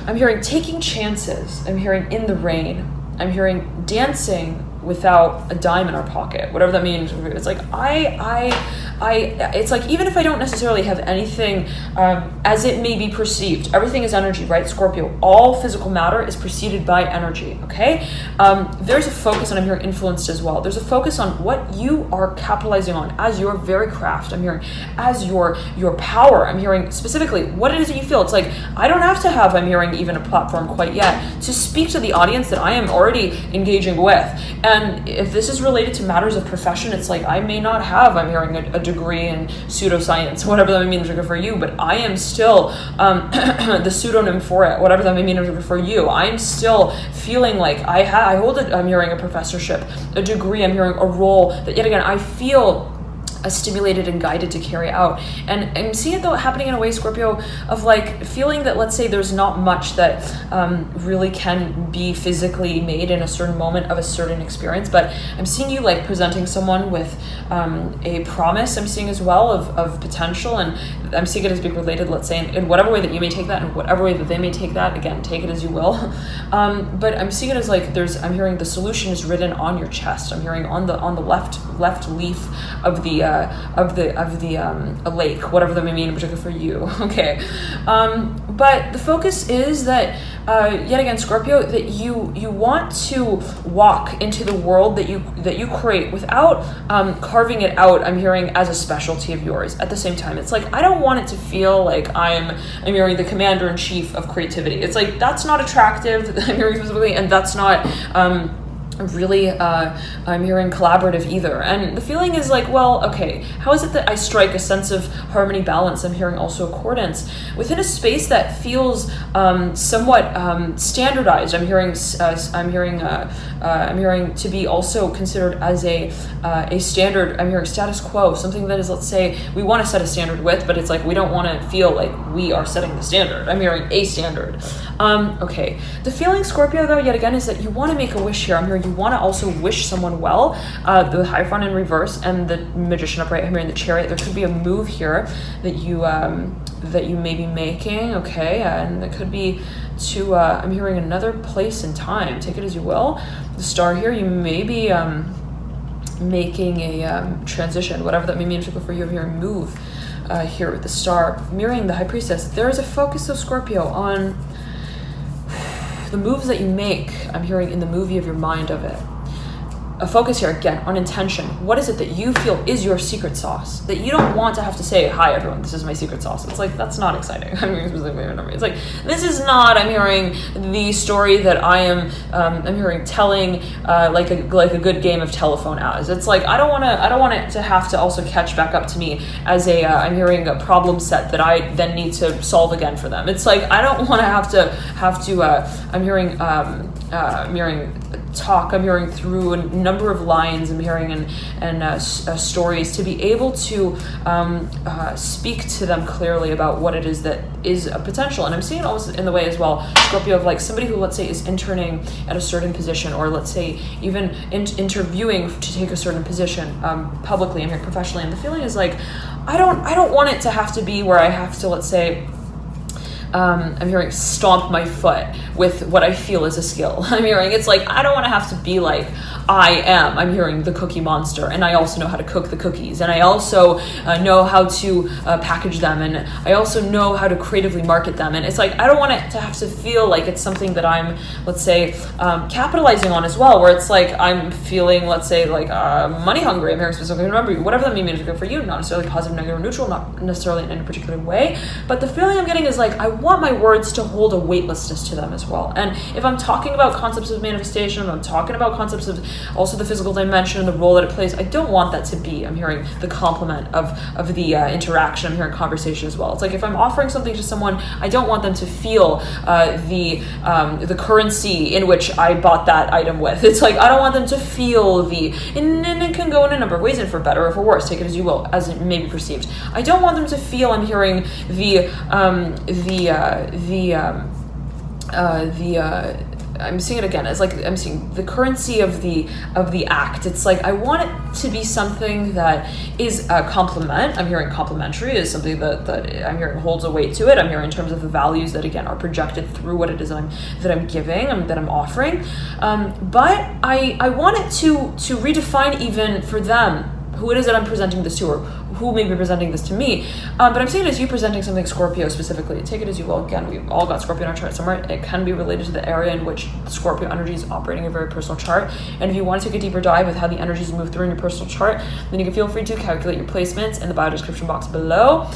I'm hearing taking chances. I'm hearing in the rain. I'm hearing dancing without a dime in our pocket, whatever that means. It's like it's like, even if I don't necessarily have anything as it may be perceived, everything is energy, right, Scorpio? All physical matter is preceded by energy, okay? There's a focus, and I'm hearing influenced as well. There's a focus on what you are capitalizing on as your very craft. I'm hearing as your power. I'm hearing specifically what it is that you feel. It's like, I don't have to have, I'm hearing, even a platform quite yet to speak to the audience that I am already engaging with. And if this is related to matters of profession, it's like, I may not have, I'm hearing, a degree in pseudoscience, whatever that may mean for you, but I am still the pseudonym for it, whatever that may mean for you. I'm still feeling like I hold it. I'm hearing a professorship, a degree. I'm hearing a role that, yet again, I feel stimulated and guided to carry out. And I'm seeing it though happening in a way, Scorpio, of like feeling that, let's say, there's not much that really can be physically made in a certain moment of a certain experience, but I'm seeing you like presenting someone with a promise. I'm seeing as well of potential, and I'm seeing it as being related, let's say, in whatever way that you may take that, and whatever way that they may take that. Again, take it as you will. But I'm seeing it as like I'm hearing the solution is written on your chest. I'm hearing on the left leaf of the a lake, whatever that may mean in particular for you. Okay, but the focus is that yet again, Scorpio, that you want to walk into the world that you create without carving it out. I'm hearing as a specialty of yours. At the same time, it's like I don't want it to feel like I'm hearing the commander in chief of creativity. It's like that's not attractive. I'm hearing specifically, and that's not really I'm hearing collaborative either. And the feeling is like, well, okay, how is it that I strike a sense of harmony, balance? I'm hearing also accordance within a space that feels somewhat standardized. I'm hearing to be also considered as a standard. I'm hearing status quo, something that is, let's say, we want to set a standard with, but it's like we don't want to feel like we are setting the standard. I'm hearing a standard. Okay, the feeling, Scorpio, though, yet again, is that you want to make a wish here. I'm hearing you want to also wish someone well. The Hierophant in reverse and the Magician upright. I'm hearing the Chariot. There could be a move here that you may be making. Okay, and it could be to I'm hearing another place in time. Take it as you will. The Star here. You may be making a transition, whatever that may mean for you. I'm hearing move here with the Star mirroring the High Priestess. There is a focus of Scorpio on the moves that you make. I'm hearing in the movie of your mind of it. A focus here again on intention. What is it that you feel is your secret sauce that you don't want to have to say, hi everyone, this is my secret sauce? It's like, that's not exciting. I'm hearing specifically, it's like, this is not, I'm hearing the story that I am I'm hearing telling like a good game of telephone as. It's like I don't want it to have to also catch back up to me as a I'm hearing a problem set that I then need to solve again for them. It's like I don't want to have to I'm hearing talk. I'm hearing through a number of lines. I'm hearing and stories to be able to speak to them clearly about what it is that is a potential. And I'm seeing it also in the way as well, Scorpio, of like somebody who, let's say, is interning at a certain position, or let's say even interviewing to take a certain position publicly. I'm hearing professionally, and the feeling is like I don't want it to have to be where I have to, let's say, I'm hearing stomp my foot with what I feel is a skill. I'm hearing it's like I don't want to have to be like I'm hearing the cookie monster, and I also know how to cook the cookies, and I also know how to package them, and I also know how to creatively market them. And it's like I don't want it to have to feel like it's something that I'm, let's say, capitalizing on as well, where it's like I'm feeling, let's say, like money hungry. I'm hearing specifically, remember, whatever that means for you, not necessarily positive, negative, or neutral, not necessarily in any particular way, but the feeling I'm getting is like I want my words to hold a weightlessness to them as well. And if I'm talking about concepts of manifestation, if I'm talking about concepts of also the physical dimension and the role that it plays, I don't want that to be, I'm hearing, the complement of the interaction. I'm hearing conversation as well. It's like if I'm offering something to someone, I don't want them to feel the currency in which I bought that item with. It's like I don't want them to feel and it can go in a number of ways, and for better or for worse, take it as you will, as it may be perceived. I don't want them to feel, I'm hearing, I'm seeing it again as like I'm seeing the currency of the act. It's like I want it to be something that is a complement. I'm hearing complementary is something that I'm hearing holds a weight to it. I'm hearing in terms of the values that again are projected through what it is that I'm giving, that I'm offering. But I want it to redefine even for them who it is that I'm presenting this to, or who may be presenting this to me. But I'm seeing it as you presenting something Scorpio specifically. Take it as you will. Again, we've all got Scorpio in our chart somewhere. It can be related to the area in which Scorpio energy is operating a very personal chart. And if you want to take a deeper dive with how the energies move through in your personal chart, then you can feel free to calculate your placements in the bio description box below.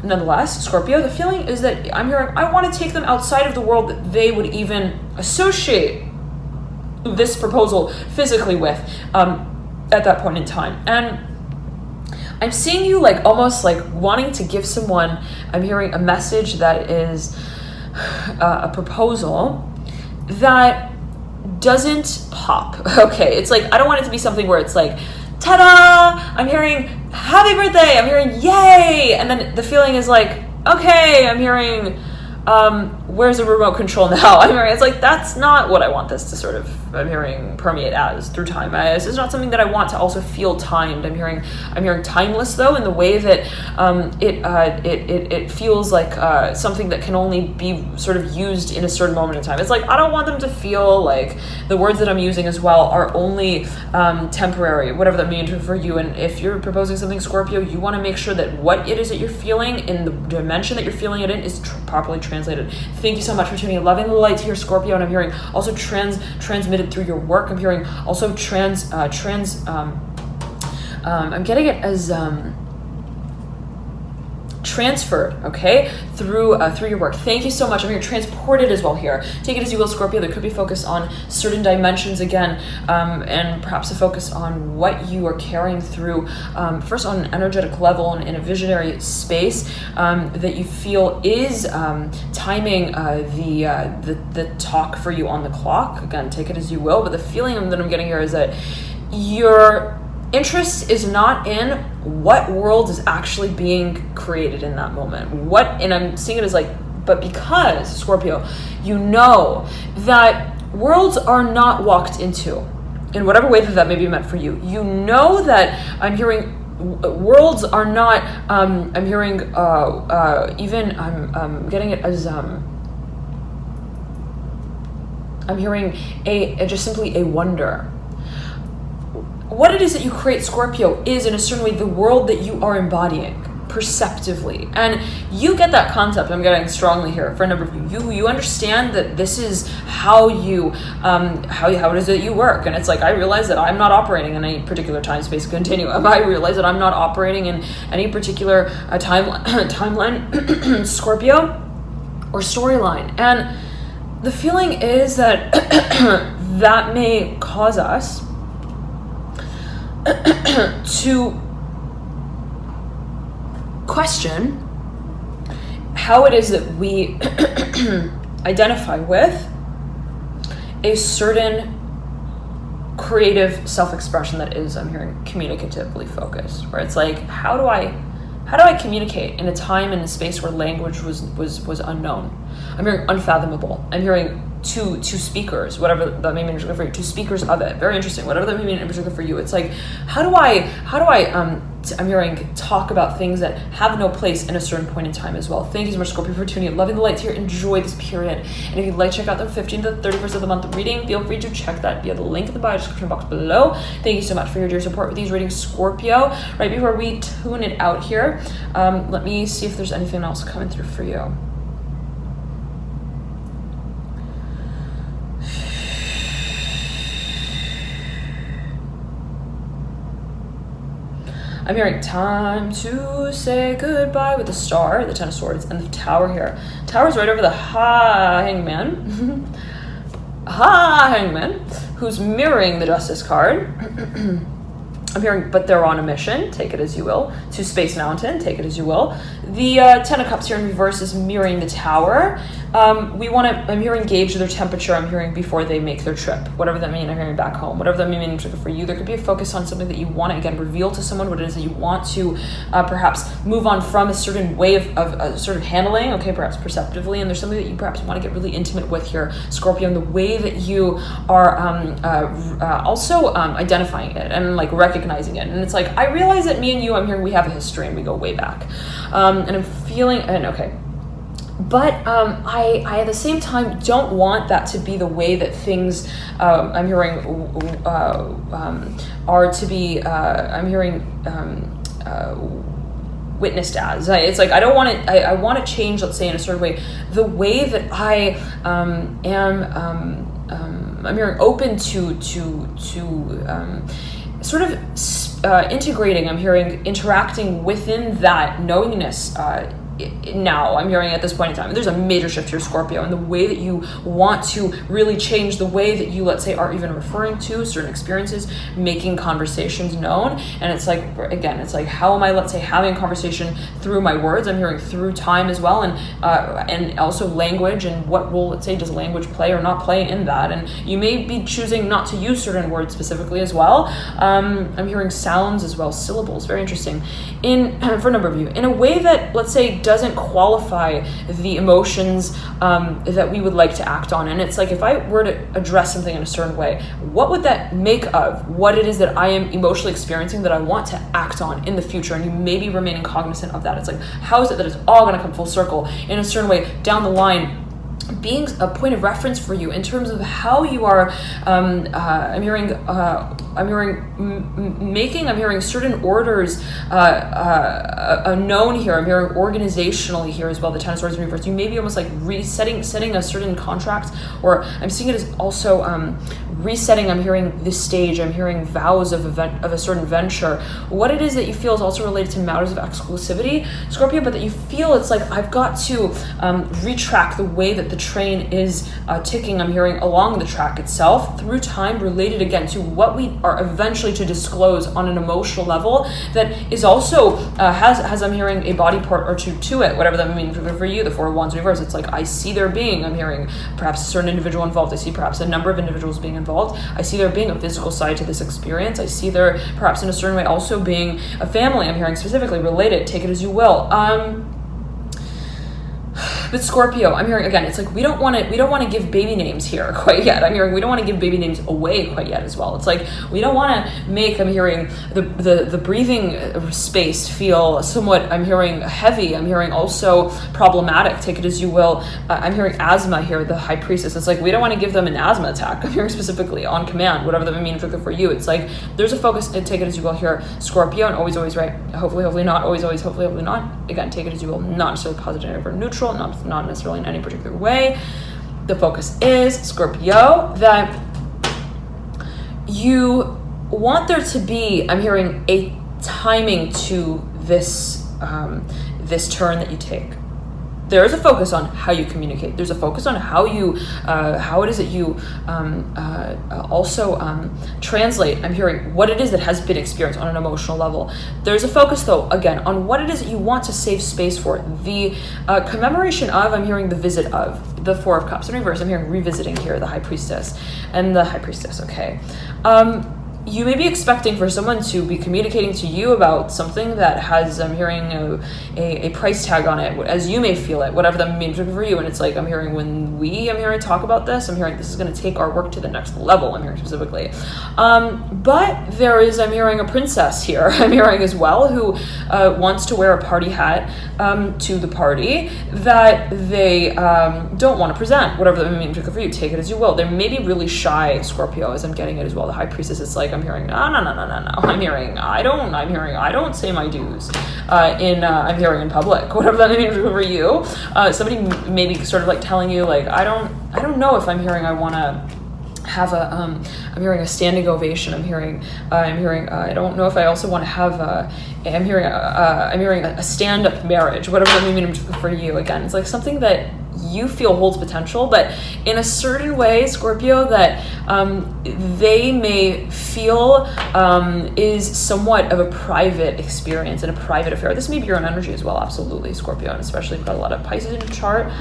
Nonetheless, Scorpio, the feeling is that I'm hearing I want to take them outside of the world that they would even associate this proposal physically with at that point in time. And I'm seeing you like almost like wanting to give someone, I'm hearing a message that is a proposal that doesn't pop. Okay, it's like I don't want it to be something where it's like ta-da, I'm hearing happy birthday, I'm hearing yay, and then the feeling is like, okay, I'm hearing where's the remote control now? I'm hearing it's like, that's not what I want this to sort of, I'm hearing, permeate as through time. This is not something that I want to also feel timed. I'm hearing timeless though, in the way that it feels like something that can only be sort of used in a certain moment in time. It's like, I don't want them to feel like the words that I'm using as well are only temporary, whatever that means for you. And if you're proposing something, Scorpio, you want to make sure that what it is that you're feeling in the dimension that you're feeling it in is properly translated. Thank you so much for tuning in. Loving the light here, Scorpio. And I'm hearing also transmitted through your work. I'm hearing also I'm getting it as transferred, okay, through your work. Thank you so much. I'm here transported as well here. Take it as you will, Scorpio. There could be focus on certain dimensions again, and perhaps a focus on what you are carrying through, first on an energetic level and in a visionary space that you feel is timing the talk for you on the clock. Again, take it as you will, but the feeling that I'm getting here is that your interest is not in what world is actually being created in that moment. And I'm seeing it as like, but because, Scorpio, you know that worlds are not walked into in whatever way that may be meant for you. You know that I'm hearing worlds are not, I'm hearing even, I'm getting it as, I'm hearing just simply a wonder. What it is that you create, Scorpio, is in a certain way the world that you are embodying perceptively, and you get that concept. I'm getting strongly here for a number of you. You understand that this is how you how it is that you work, and it's like, I realize that I'm not operating in any particular time space continuum. I realize that I'm not operating in any particular timeline, Scorpio, or storyline, and the feeling is that that may cause us to question how it is that we identify with a certain creative self-expression that is, I'm hearing, communicatively focused, where it's like, how do I communicate in a time and a space where language was unknown? I'm hearing unfathomable. I'm hearing two speakers, whatever that may mean in particular for you, two speakers of it. Very interesting. Whatever that may mean in particular for you. It's like, how do I I'm hearing talk about things that have no place in a certain point in time as well. Thank you so much, Scorpio, for tuning in. Loving the lights here. Enjoy this period. And if you'd like to check out the 15th to the 31st of the month reading, feel free to check that via the link in the bio description box below. Thank you so much for your dear support with these readings, Scorpio. Right before we tune it out here, let me see if there's anything else coming through for you. I'm hearing time to say goodbye with the star, the Ten of Swords, and the Tower here. Tower's right over the Hangman. Hangman, who's mirroring the Justice card. I'm hearing, but they're on a mission, take it as you will. To Space Mountain, take it as you will. The Ten of Cups here in reverse is mirroring the Tower. We want to, I'm hearing, gauge their temperature. I'm hearing before they make their trip. Whatever that means, I'm hearing back home. Whatever that means for you, there could be a focus on something that you want to, again, reveal to someone what it is that you want to perhaps move on from a certain way of sort of handling, okay, perhaps perceptively. And there's something that you perhaps want to get really intimate with here, Scorpio, and the way that you are also identifying it and like recognizing it. And it's like, I realize that me and you, I'm hearing, we have a history and we go way back. And I'm feeling, and okay. But I at the same time don't want that to be the way that things I'm hearing are to be I'm hearing witnessed as. It's like, I don't want it, I want to change, let's say, in a certain way, the way that I am I'm hearing open to sort of integrating, I'm hearing, interacting within that knowingness now, I'm hearing at this point in time. There's a major shift here, Scorpio, in the way that you want to really change the way that you, let's say, are even referring to certain experiences, making conversations known. And it's like, again, it's like, how am I, let's say, having a conversation through my words? I'm hearing through time as well, and also language, and what role, let's say, does language play or not play in that? And you may be choosing not to use certain words specifically as well. I'm hearing sounds as well, syllables, very interesting, for a number of you, in a way that, let's say, doesn't qualify the emotions that we would like to act on. And it's like, if I were to address something in a certain way, what would that make of what it is that I am emotionally experiencing that I want to act on in the future? And you may be remaining cognizant of that. It's like, how is it that it's all going to come full circle in a certain way down the line, being a point of reference for you in terms of how you are, I'm hearing certain orders known here. I'm hearing organizationally here as well, the Ten of Swords in reverse. You may be almost like setting a certain contract, or I'm seeing it as also resetting. I'm hearing this stage. I'm hearing vows of a certain venture. What it is that you feel is also related to matters of exclusivity, Scorpio, but that you feel it's like, I've got to retrack the way that the train is ticking. I'm hearing along the track itself through time, related again to what we are eventually to disclose on an emotional level, that is also has I'm hearing a body part or two to it, whatever that means for you. The Four of Wands reverse, it's like, I see there being, I'm hearing perhaps a certain individual involved. I see perhaps a number of individuals being involved. I see there being a physical side to this experience. I see there perhaps in a certain way also being a family. I'm hearing specifically related, take it as you will. But Scorpio, I'm hearing again, it's like, we don't want to give baby names here quite yet. I'm hearing we don't want to give baby names away quite yet as well. It's like, we don't want to make, I'm hearing the breathing space feel somewhat, I'm hearing heavy. I'm hearing also problematic, take it as you will. I'm hearing asthma here, the High Priestess. It's like, we don't want to give them an asthma attack. I'm hearing specifically on command, whatever that means for you. It's like, there's a focus, and take it as you will here, Scorpio, and always right. Hopefully not, always, hopefully not. Again, take it as you will, not necessarily positive or neutral, not necessarily in any particular way. The focus is, Scorpio, that you want there to be, I'm hearing, a timing to this this turn that you take. There is a focus on how you communicate. There's a focus on how it is that you also translate. I'm hearing what it is that has been experienced on an emotional level. There's a focus, though, again, on what it is that you want to save space for. The commemoration of, I'm hearing the visit of, the Four of Cups in reverse. I'm hearing revisiting here, the High Priestess. And the High Priestess, okay. You may be expecting for someone to be communicating to you about something that has, I'm hearing, a price tag on it, as you may feel it, whatever that means for you. And it's like, I'm hearing I'm hearing talk about this, I'm hearing this is going to take our work to the next level, I'm hearing specifically. But there is, I'm hearing a princess here, I'm hearing as well, who wants to wear a party hat to the party that they don't want to present, whatever that means for you, take it as you will. They may be really shy, Scorpio, as I'm getting it as well. The High Priestess, it's like, I'm hearing, no. I'm hearing, I don't say my dues I'm hearing in public, whatever that means for you. Somebody maybe sort of like telling you, like, I don't know if I'm hearing I want to have I'm hearing a standing ovation. I'm hearing, I don't know if I also want to have I'm hearing a stand-up marriage, whatever that means for you. Again, it's like something that you feel holds potential, but in a certain way, Scorpio, that they may feel is somewhat of a private experience and a private affair. This may be your own energy as well, absolutely, Scorpio, and especially if you've got a lot of Pisces in your chart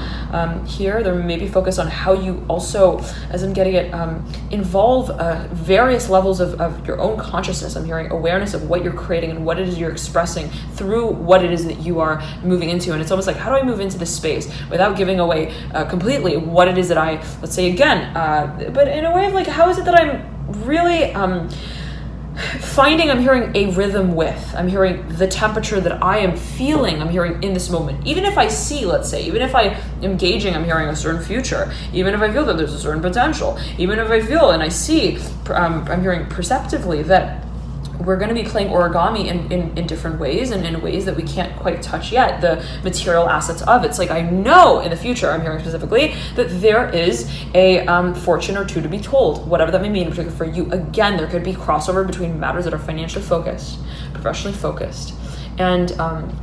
here. There may be focus on how you also, as I'm getting it, involve various levels of your own consciousness. I'm hearing awareness of what you're creating and what it is you're expressing through what it is that you are moving into. And it's almost like, how do I move into this space without giving away completely what it is that I, let's say again, but in a way of like, how is it that I'm really finding, I'm hearing a rhythm with, I'm hearing the temperature that I am feeling, I'm hearing in this moment. Even if I see, let's say, even if I am gauging, I'm hearing a certain future, even if I feel that there's a certain potential, even if I feel and I see, I'm hearing perceptively that we're going to be playing origami in different ways, and in ways that we can't quite touch yet, the material assets of it. It's like, I know in the future, I'm hearing specifically, that there is a fortune or two to be told, whatever that may mean, in particular for you. Again, there could be crossover between matters that are financially focused, professionally focused, and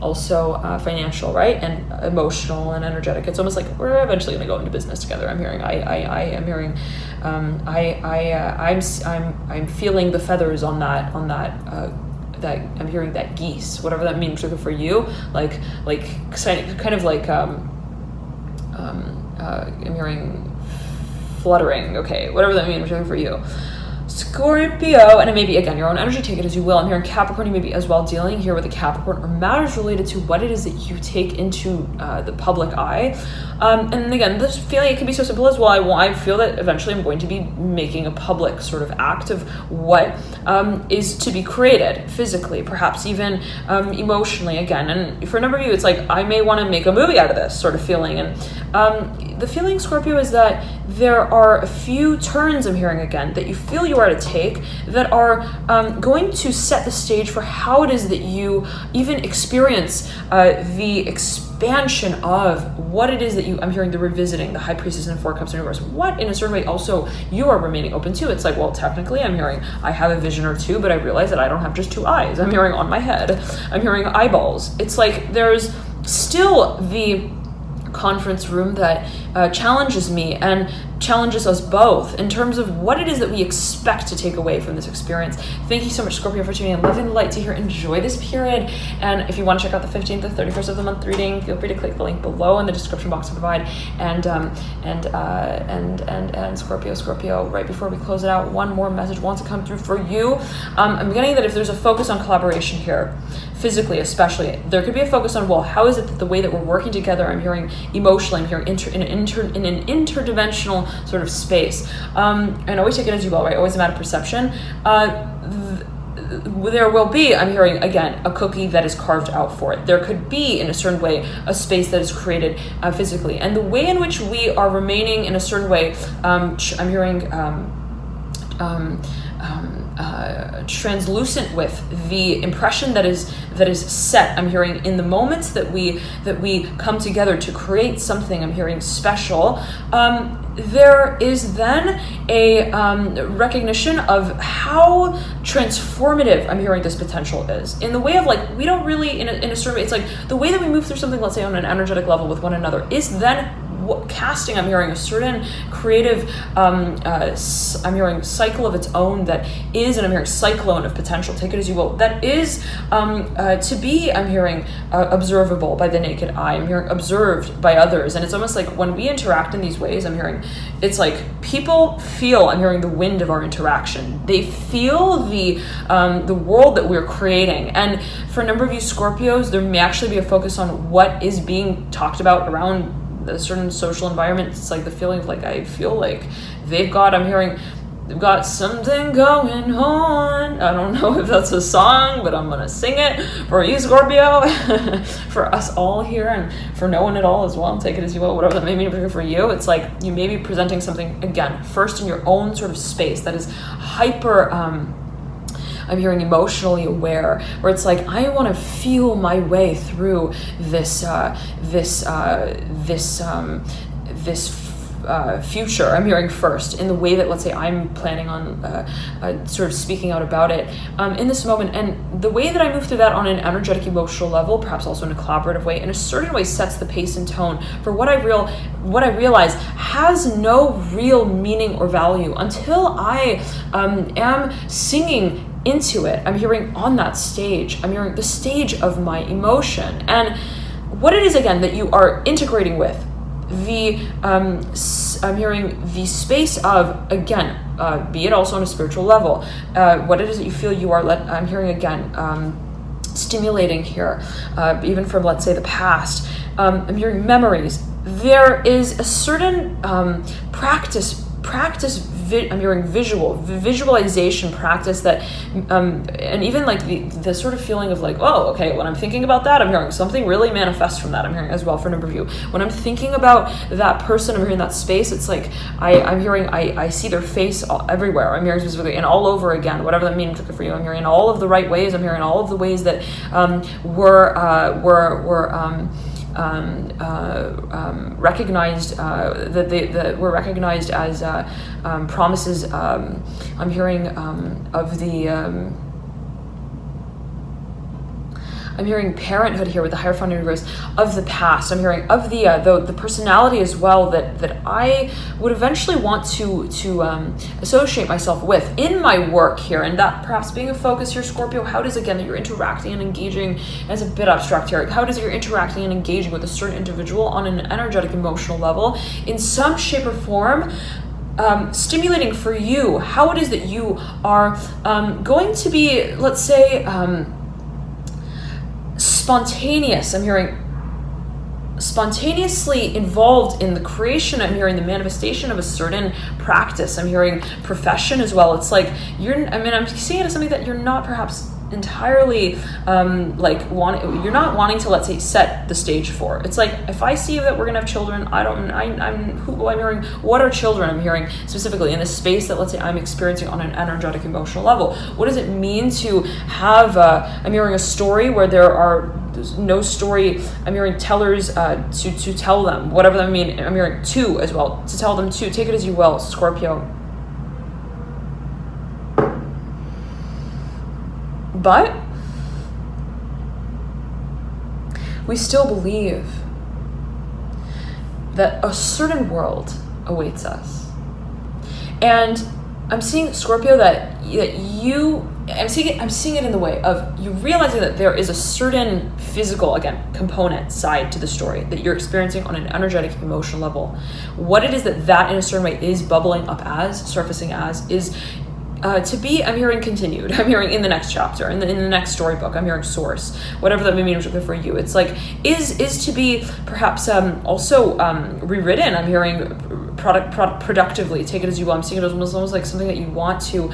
also financial, right, and emotional and energetic. It's almost like we're eventually going to go into business together. I'm hearing, I am hearing, I'm feeling the feathers on that that I'm hearing that geese, whatever that means for you, like kind of like I'm hearing fluttering, okay, whatever that means for you. Scorpio, and it may be, again, your own energy, take it as you will. I'm hearing Capricorn, you may be as well dealing here with a Capricorn or matters related to what it is that you take into the public eye. And again, this feeling, it can be so simple as, well, I feel that eventually I'm going to be making a public sort of act of what is to be created physically, perhaps even emotionally, again. And for a number of you, it's like, I may want to make a movie out of this sort of feeling. And the feeling, Scorpio, is that there are a few turns, I'm hearing again, that you feel you are to take that are going to set the stage for how it is that you even experience the expansion of what it is that I'm hearing the revisiting, the High Priestess and Four Cups in reverse. What, in a certain way, also you are remaining open to. It's like, well, technically, I'm hearing I have a vision or two, but I realize that I don't have just two eyes. I'm hearing on my head. I'm hearing eyeballs. It's like there's still the conference room that challenges me and challenges us both in terms of what it is that we expect to take away from this experience. Thank you so much, Scorpio, for tuning in. Loving the light to here. Enjoy this period. And if you want to check out the 15th to 31st of the month reading, feel free to click the link below in the description box to provide. And Scorpio, right before we close it out, one more message wants to come through for you. I'm getting that if there's a focus on collaboration here, physically especially, there could be a focus on, well, how is it that the way that we're working together, I'm hearing emotionally, I'm hearing in an interdimensional sort of space. And always take it as you will, right? Always a matter of perception. There will be, I'm hearing again, a cookie that is carved out for it. There could be, in a certain way, a space that is created physically. And the way in which we are remaining in a certain way, I'm hearing translucent with the impression that is set. I'm hearing in the moments that we come together to create something, I'm hearing special. There is then a recognition of how transformative I'm hearing this potential is, in the way of like, we don't really, in a certain way, it's like the way that we move through something, let's say on an energetic level with one another, is then casting, I'm hearing, a certain creative, I'm hearing cycle of its own that is, and I'm hearing cyclone of potential, take it as you will, that is to be, I'm hearing, observable by the naked eye, I'm hearing observed by others. And it's almost like when we interact in these ways, I'm hearing, it's like people feel, I'm hearing, the wind of our interaction. They feel the world that we're creating. And for a number of you Scorpios, there may actually be a focus on what is being talked about around a certain social environment. It's like the feeling of like, I feel like they've got something going on. I don't know if that's a song, but I'm gonna sing it for you, Scorpio, for us all here, and for no one at all as well. Take it as you will, whatever that may mean for you. It's like you may be presenting something, again, first in your own sort of space that is hyper I'm hearing emotionally aware, where it's like, I want to feel my way through this future. I'm hearing first in the way that, let's say, I'm planning on sort of speaking out about it in this moment. And the way that I move through that on an energetic, emotional level, perhaps also in a collaborative way, in a certain way sets the pace and tone for what I realize has no real meaning or value until I am singing into it. I'm hearing on that stage, I'm hearing the stage of my emotion, and what it is, again, that you are integrating with the I'm hearing the space of, again, be it also on a spiritual level, what it is that you feel you are I'm hearing again stimulating here, even from, let's say, the past. I'm hearing memories. There is a certain practice I'm hearing visualization practice that, and even like the sort of feeling of like, oh, okay, when I'm thinking about that, I'm hearing something really manifest from that. I'm hearing as well for a number of you. When I'm thinking about that person, I'm hearing that space, it's like, I'm hearing, I see their face everywhere. I'm hearing specifically, and all over again, whatever that means for you. I'm hearing all of the right ways. I'm hearing all of the ways that were recognized, that were recognized as promises. I'm hearing of the I'm hearing parenthood here with the higher founding universe of the past. I'm hearing of the personality as well that I would eventually want to associate myself with in my work here, and that perhaps being a focus here, Scorpio. How does, again, that you're interacting and engaging, and it's a bit abstract here, how does you're interacting and engaging with a certain individual on an energetic, emotional level in some shape or form stimulating for you how it is that you are going to be, let's say, spontaneous. I'm hearing spontaneously involved in the creation. I'm hearing the manifestation of a certain practice. I'm hearing profession as well. It's like I'm seeing it as something that you're not perhaps entirely you're not wanting to, let's say, set the stage for. It's like, if I see that we're gonna have children, I'm hearing, what are children? I'm hearing specifically in this space that, let's say, I'm experiencing on an energetic, emotional level. What does it mean to have I'm hearing a story where there's no story. I'm hearing tellers to tell them whatever that mean. I'm hearing to as well, to tell them to. Take it as you will, Scorpio. But we still believe that a certain world awaits us. And I'm seeing, Scorpio, that you, I'm seeing it in the way of you realizing that there is a certain physical, again, component side to the story that you're experiencing on an energetic, emotional level. What it is that in a certain way is bubbling up as, surfacing as, is to be, I'm hearing continued. I'm hearing in the next chapter, in the next storybook. I'm hearing source, whatever that may mean for you. It's like is to be perhaps also rewritten. I'm hearing productively. Take it as you will. I'm seeing it as almost like something that you want to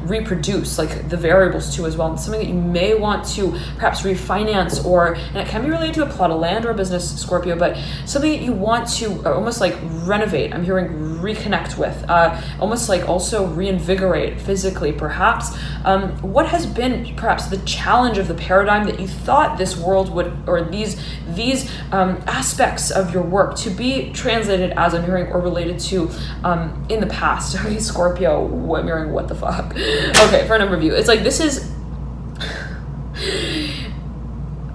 reproduce, like the variables to as well. And something that you may want to perhaps refinance, and it can be related to a plot of land or a business, Scorpio, but something that you want to almost like renovate. I'm hearing reconnect with, almost like also reinvigorate physically, perhaps. What has been perhaps the challenge of the paradigm that you thought this world would, or these aspects of your work to be translated as, I'm hearing, or related to in the past. Okay, Scorpio, I'm hearing, what the fuck? Okay, for a number of you, it's like this is,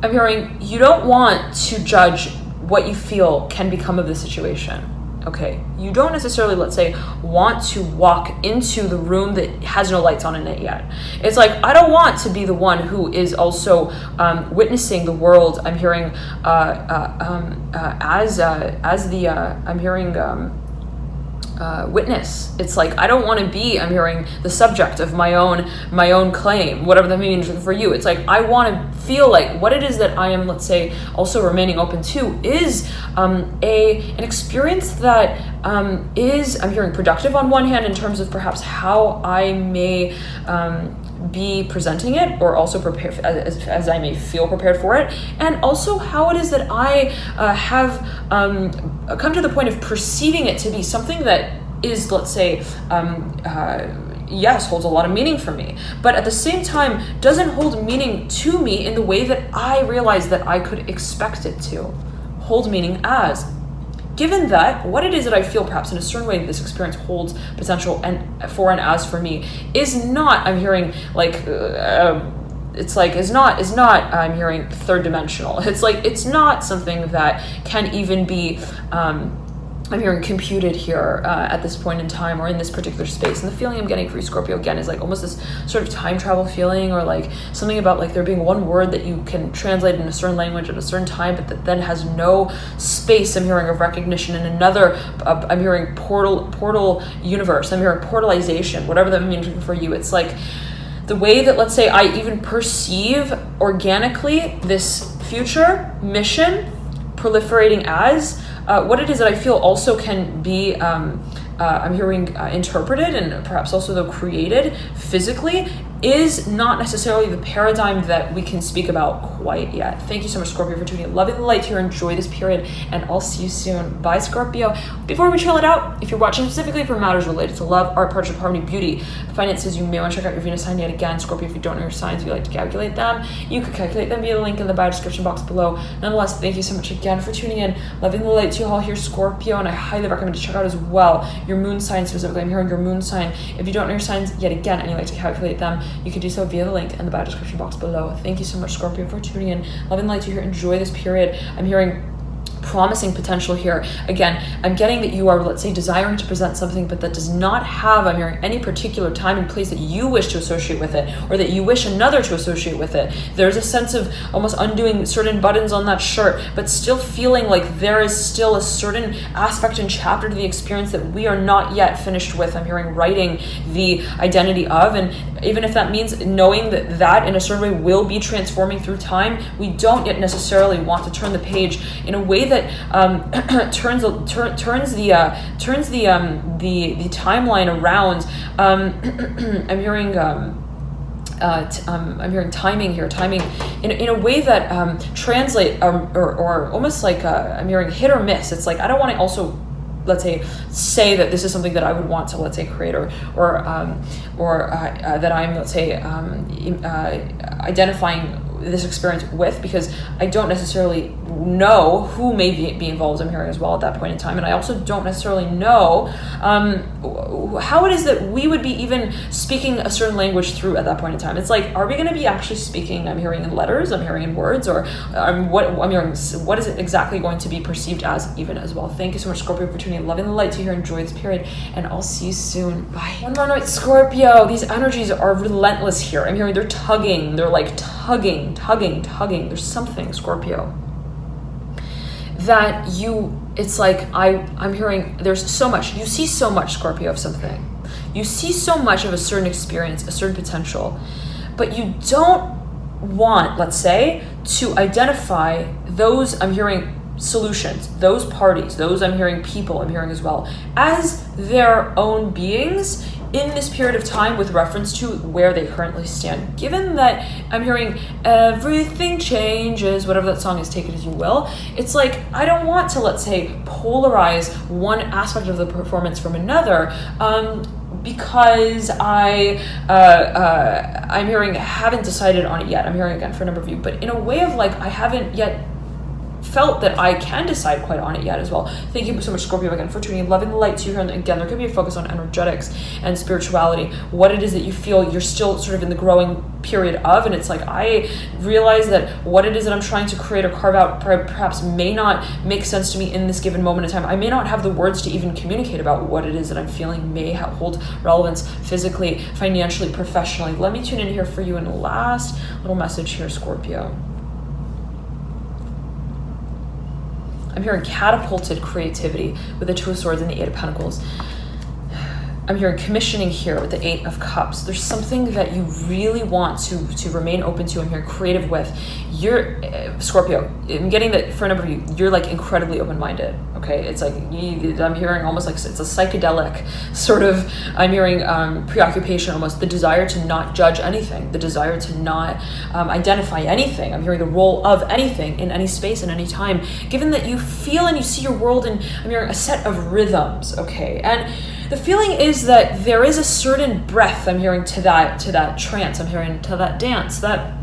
I'm hearing, you don't want to judge what you feel can become of the situation. Okay, you don't necessarily, let's say, want to walk into the room that has no lights on in it yet. It's like, I don't want to be the one who is also witnessing the world. I'm hearing I'm hearing witness. It's like, I don't want to be, I'm hearing, the subject of my own claim, whatever that means for you. It's like, I want to feel like what it is that I am, let's say, also remaining open to is an experience that is, I'm hearing, productive on one hand in terms of perhaps how I may be presenting it, or also prepare as I may feel prepared for it, and also how it is that I have come to the point of perceiving it to be something that is, let's say, yes, holds a lot of meaning for me, but at the same time doesn't hold meaning to me in the way that I realized that I could expect it to hold meaning as. Given that, what it is that I feel perhaps in a certain way this experience holds potential and as for me is not, I'm hearing, like, it's like, is not, I'm hearing, third dimensional. It's like, it's not something that can even be, I'm hearing, computed here at this point in time or in this particular space. And the feeling I'm getting for you, Scorpio, again, is like almost this sort of time travel feeling, or like something about like there being one word that you can translate in a certain language at a certain time, but that then has no space, I'm hearing, of recognition in another, I'm hearing, portal universe. I'm hearing portalization, whatever that means for you. It's like the way that, let's say, I even perceive organically this future mission proliferating as, what it is that I feel also can be, I'm hearing, interpreted and perhaps also though created physically, is not necessarily the paradigm that we can speak about quite yet. Thank you so much, Scorpio, for tuning in. Loving the light here. Enjoy this period, and I'll see you soon. Bye, Scorpio. Before we trail it out, if you're watching specifically for matters related to love, art, partnership, harmony, beauty, finances, you may want to check out your Venus sign yet again. Scorpio, if you don't know your signs, if you like to calculate them, you could calculate them via the link in the bio description box below. Nonetheless, thank you so much again for tuning in. Loving the light to you all here, Scorpio, and I highly recommend to check out as well your moon sign specifically. I'm hearing your moon sign. If you don't know your signs yet again and you like to calculate them, you can do so via the link in the bio description box below. Thank you so much, Scorpio, for tuning in. Love and light to you here. Enjoy this period. I'm hearing promising potential here. Again, I'm getting that you are, let's say, desiring to present something, but that does not have, I'm hearing, any particular time and place that you wish to associate with it, or that you wish another to associate with it. There's a sense of almost undoing certain buttons on that shirt, but still feeling like there is still a certain aspect and chapter to the experience that we are not yet finished with. I'm hearing writing the identity of, and even if that means knowing that that in a certain way will be transforming through time, we don't yet necessarily want to turn the page in a way that turns the timeline around. I'm hearing timing here, in a way that translate or almost like I'm hearing hit or miss. It's like I don't want to also, let's say that this is something that I would want to, let's say, create or that I'm, let's say, identifying this experience with, because I don't necessarily know who may be involved, I'm hearing, as well at that point in time. And I also don't necessarily know how it is that we would be even speaking a certain language through at that point in time. It's like, are we going to be actually speaking, I'm hearing, in letters, I'm hearing in words, or what is it exactly going to be perceived as even as well? Thank you so much, Scorpio, for tuning in. Loving the light to here. Enjoy this period, and I'll see you soon. Bye. One more night, Scorpio. These energies are relentless here. I'm hearing they're tugging. They're like tugging. There's something, Scorpio, that it's like I'm hearing there's so much. You see so much, Scorpio, of something. You see so much of a certain experience, a certain potential, but you don't want, let's say, to identify those, I'm hearing, solutions, those parties, those, I'm hearing, people, I'm hearing as well, as their own beings in this period of time with reference to where they currently stand. Given that I'm hearing everything changes, whatever that song is, take it as you will, it's like I don't want to, let's say, polarize one aspect of the performance from another, because I'm hearing haven't decided on it yet. I'm hearing again for a number of you, but in a way of like I haven't yet felt that I can decide quite on it yet as well. Thank you so much, Scorpio, again for tuning in. Loving the light to you here. And again, there could be a focus on energetics and spirituality, what it is that you feel you're still sort of in the growing period of, and it's like I realize that what it is that I'm trying to create or carve out perhaps may not make sense to me in this given moment in time. I may not have the words to even communicate about what it is that I'm feeling may hold relevance physically, financially, professionally. Let me tune in here for you in the last little message here, Scorpio. I'm hearing catapulted creativity with the Two of Swords and the Eight of Pentacles. I'm hearing commissioning here with the Eight of Cups. There's something that you really want to remain open to. I'm hearing creative with. You're, Scorpio, I'm getting that for a number of you, you're like incredibly open-minded, okay? It's like, I'm hearing almost like it's a psychedelic sort of, I'm hearing preoccupation almost, the desire to not judge anything, the desire to not identify anything. I'm hearing the role of anything in any space and any time, given that you feel and you see your world in, I'm hearing a set of rhythms, okay? And the feeling is that there is a certain breath, I'm hearing, to that trance, I'm hearing, to that dance, that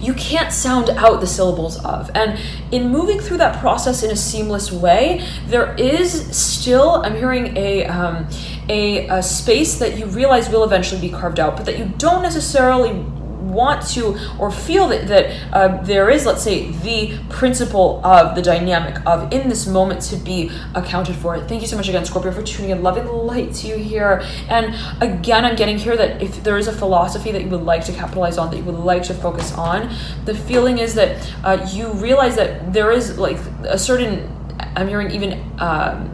you can't sound out the syllables of. And in moving through that process in a seamless way, there is still, I'm hearing, a space that you realize will eventually be carved out, but that you don't necessarily want to or feel that there is, let's say, the principle of the dynamic of in this moment to be accounted for. Thank you so much again, Scorpio, for tuning in. Loving the light to you here. And again, I'm getting here that if there is a philosophy that you would like to capitalize on, that you would like to focus on, the feeling is that you realize that there is like a certain, I'm hearing even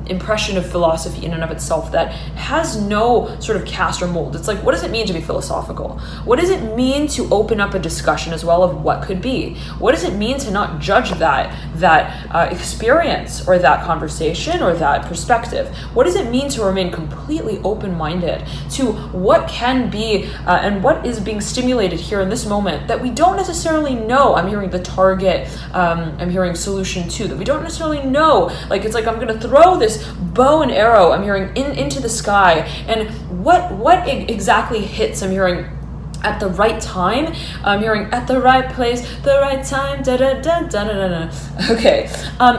impression of philosophy in and of itself that has no sort of cast or mold. It's like, what does it mean to be philosophical? What does it mean to open up a discussion as well of what could be? What does it mean to not judge that experience or that conversation or that perspective? What does it mean to remain completely open-minded to what can be and what is being stimulated here in this moment that we don't necessarily know? I'm hearing the target, I'm hearing solution to, that we don't necessarily know. Like, it's like I'm going to throw this bow and arrow, I'm hearing, into the sky, and what exactly hits, I'm hearing, at the right time, I'm hearing at the right place, the right time, da da da da da da. Okay,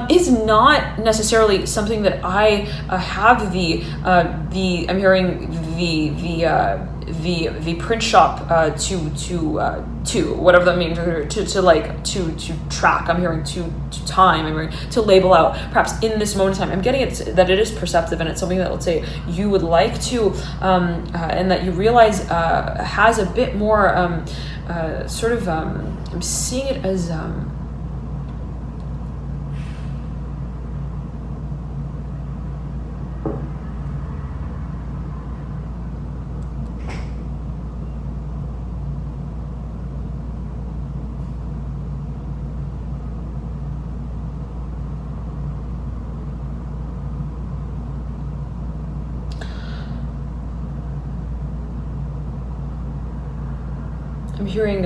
is not necessarily something that I have the I'm hearing the print shop to whatever that means, to track. I'm hearing to time. I'm hearing to label out. Perhaps in this moment in time, I'm getting it that it is perceptive, and it's something that, let's say, you would like to, and that you realize has a bit more I'm seeing it as I'm hearing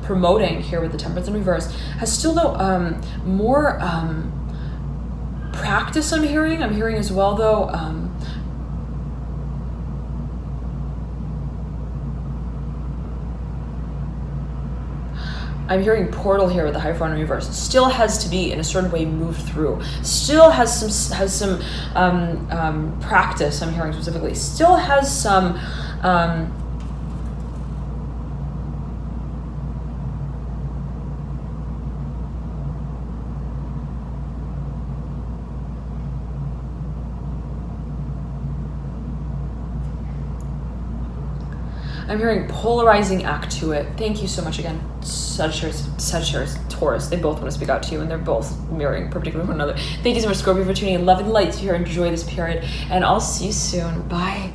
promoting here with the Temperance in reverse has still though more practice. I'm hearing as well though I'm hearing portal here with the Hierophant in reverse. Still has to be in a certain way moved through. Still has some practice. I'm hearing specifically. Still has some. I'm hearing polarizing act to it. Thank you so much again, Sagittarius, Taurus. They both want to speak out to you, and they're both mirroring particularly one another. Thank you so much, Scorpio, for tuning in. Love and light here. Enjoy this period, and I'll see you soon. Bye.